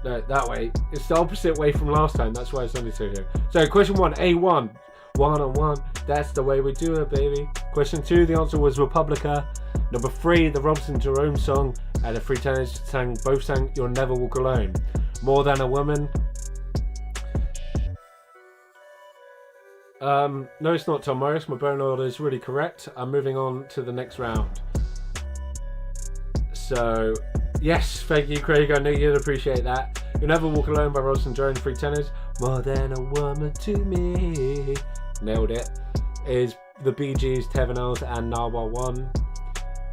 [SPEAKER 1] No, that way. It's the opposite way from last time. That's why it's only two here. So, question 1, A1. 1-on-1. That's the way we do it, baby. Question 2, the answer was Republica. Number 3, the Robson Jerome song. And the Free Tenors both sang You'll Never Walk Alone. More Than a Woman. No, it's not Tom Morris. My burn order is really correct. I'm moving on to the next round. So, yes, thank you, Craig. I know you'd appreciate that. You'll Never Walk Alone by Robson Jerome, Free Tenors. More Than a Woman to Me. Nailed it. Is the Bee Gees, Tevenels, and Narwhal 1.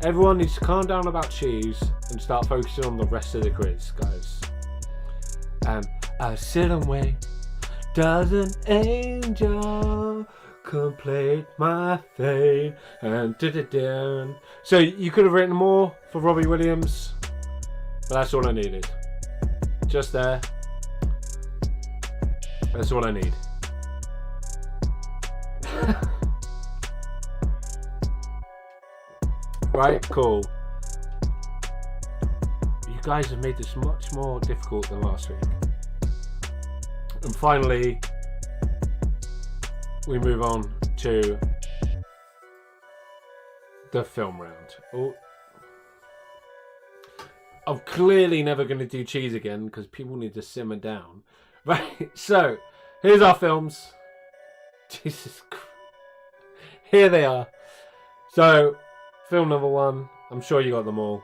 [SPEAKER 1] Everyone needs to calm down about cheese and start focusing on the rest of the quiz, guys. I sit and wait. Does an angel complete my fate? And da-da-da. So you could have written more for Robbie Williams, but that's all I needed. Just there. That's all I need. Right, cool. You guys have made this much more difficult than last week. And finally, we move on to the film round. Oh. I'm clearly never going to do cheese again because people need to simmer down. Right, so here's our films. Jesus Christ. Here they are. So, film number 1. I'm sure you got them all.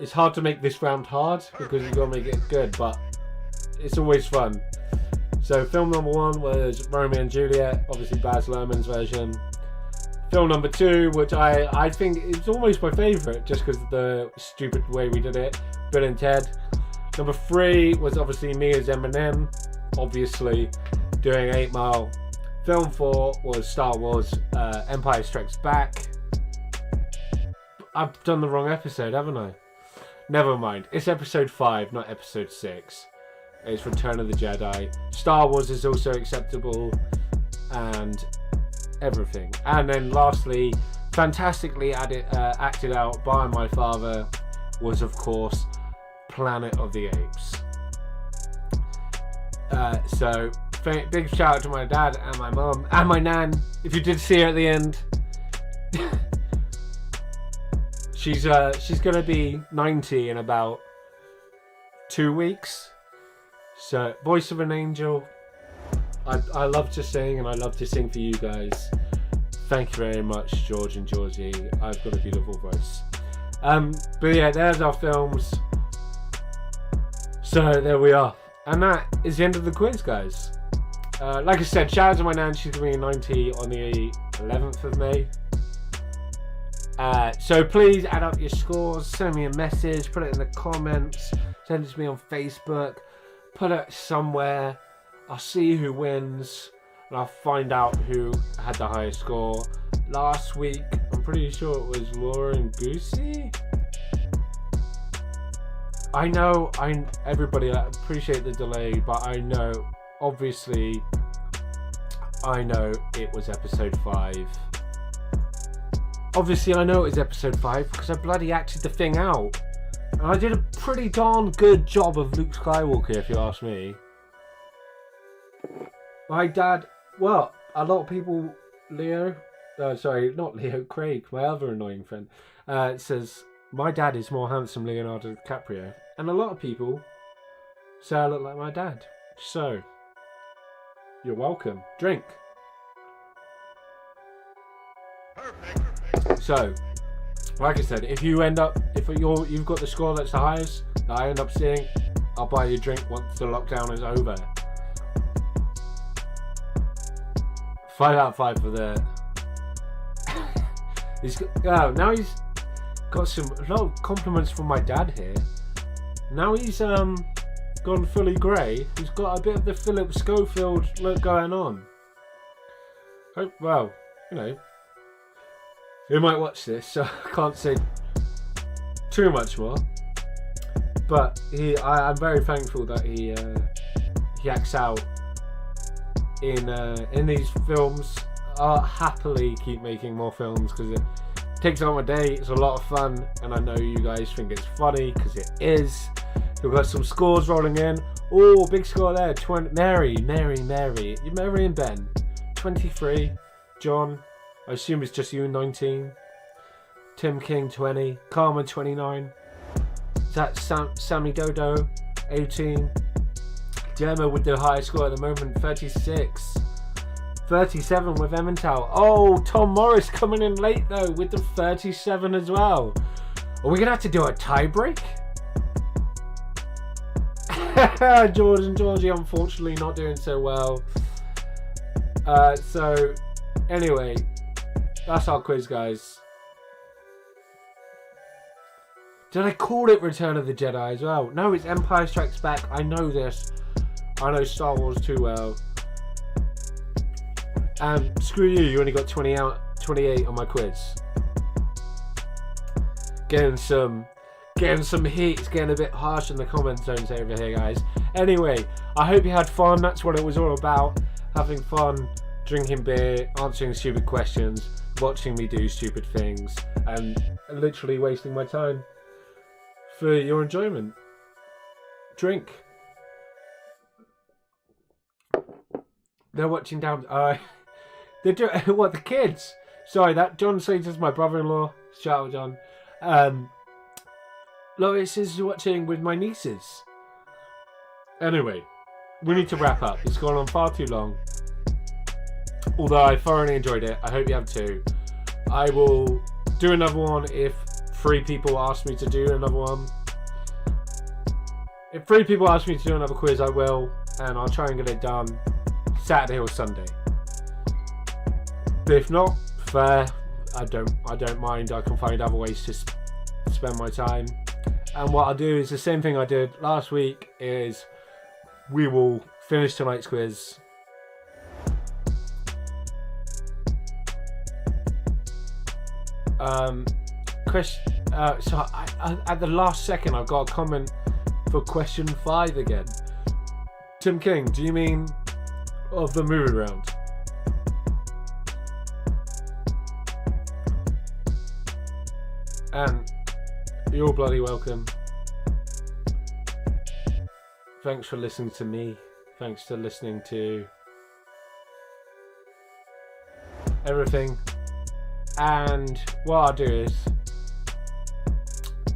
[SPEAKER 1] It's hard to make this round hard because you've got to make it good, but it's always fun. So film number 1 was Romeo and Juliet, obviously Baz Luhrmann's version. Film number 2, which I think is almost my favourite just because of the stupid way we did it, Bill and Ted. Number 3 was obviously me as Eminem, obviously doing 8 Mile. Film 4 was Star Wars Empire Strikes Back. I've done the wrong episode, haven't I? Never mind. It's episode 5, not episode 6. It's Return of the Jedi. Star Wars is also acceptable. And everything. And then lastly, fantastically acted out by my father was, of course, Planet of the Apes. So, big shout out to my dad and my mum and my nan. If you did see her at the end. She's gonna be 90 in about 2 weeks. So, voice of an angel. I love to sing and I love to sing for you guys. Thank you very much, George and Georgie. I've got a beautiful voice. But yeah, there's our films. So there we are. And that is the end of the quiz, guys. Like I said, shout out to my nan. She's going to be 90 on the 11th of May. So please add up your scores, send me a message, put it in the comments, send it to me on Facebook, put it somewhere. I'll see who wins and I'll find out who had the highest score. Last week, I'm pretty sure it was Laura and Goosey. I know, everybody, I appreciate the delay, but I know, obviously, I know it was episode 5. Obviously, I know it was episode 5 because I bloody acted the thing out. And I did a pretty darn good job of Luke Skywalker, if you ask me. My dad, well, a lot of people, Craig, my other annoying friend, says, my dad is more handsome than Leonardo DiCaprio. And a lot of people say I look like my dad. So, you're welcome. Drink. Perfect. So, like I said, if you've got the score that's the highest that I end up seeing, I'll buy you a drink once the lockdown is over. 5 out of 5 for the. Now he's got a lot of compliments from my dad here. Now he's gone fully grey. He's got a bit of the Philip Schofield look going on. Well, you know, he might watch this, so I can't say too much more. But I'm very thankful that he acts out in these films. I'll happily keep making more films because it takes up my day. It's a lot of fun, and I know you guys think it's funny because it is. We've got some scores rolling in. Oh, big score there. Mary and Ben, 23. John, I assume it's just you, 19. Tim King, 20. Carmen, 29. Is that Sammy Dodo, 18. Gemma with the highest score at the moment, 36. 37 with Emmental. Oh, Tom Morris coming in late though with the 37 as well. Are we gonna have to do a tie break? George and Georgie unfortunately not doing so well. So anyway, that's our quiz, guys. Did I call it Return of the Jedi as well? No, it's Empire Strikes Back. I know this. I know Star Wars too well. Screw you, you only got 28 on my quiz. Getting some heat. It's getting a bit harsh in the comment zones over here, guys. Anyway, I hope you had fun. That's what it was all about. Having fun, drinking beer, answering stupid questions, watching me do stupid things, and literally wasting my time for your enjoyment. Drink. They're watching down. They're doing what, the kids? Sorry, that John Slater is my brother-in-law. Shout out, John. Lois is watching with my nieces. Anyway, we need to wrap up. It's gone on far too long. Although I thoroughly enjoyed it. I hope you have too. I will do another one if 3 people ask me to do another one. If 3 people ask me to do another quiz, I will. And I'll try and get it done Saturday or Sunday. But if not, fair. I don't mind. I can find other ways to spend my time. And what I'll do is the same thing I did last week. Is we will finish tonight's quiz. So at the last second, I've got a comment for question 5 again. Tim King, do you mean of the movie round? And you're bloody welcome. Thanks for listening to me. Thanks for listening to everything. And what I'll do is,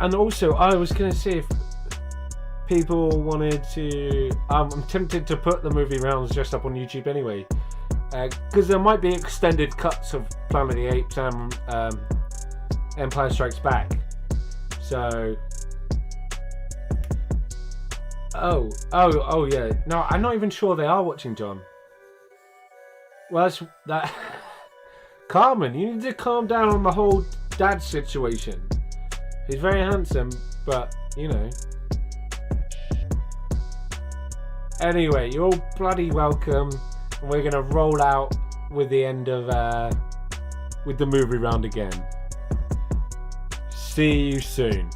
[SPEAKER 1] and also I was going to see if people wanted to, I'm tempted to put the movie rounds just up on YouTube anyway, because there might be extended cuts of Planet of the Apes and Empire Strikes Back. So oh yeah, no, I'm not even sure they are watching, John. Well, that's that. Carmen, you need to calm down on the whole dad situation. He's very handsome, but you know. Anyway, you're all bloody welcome. And we're gonna roll out with the end of with the movie round again. See you soon.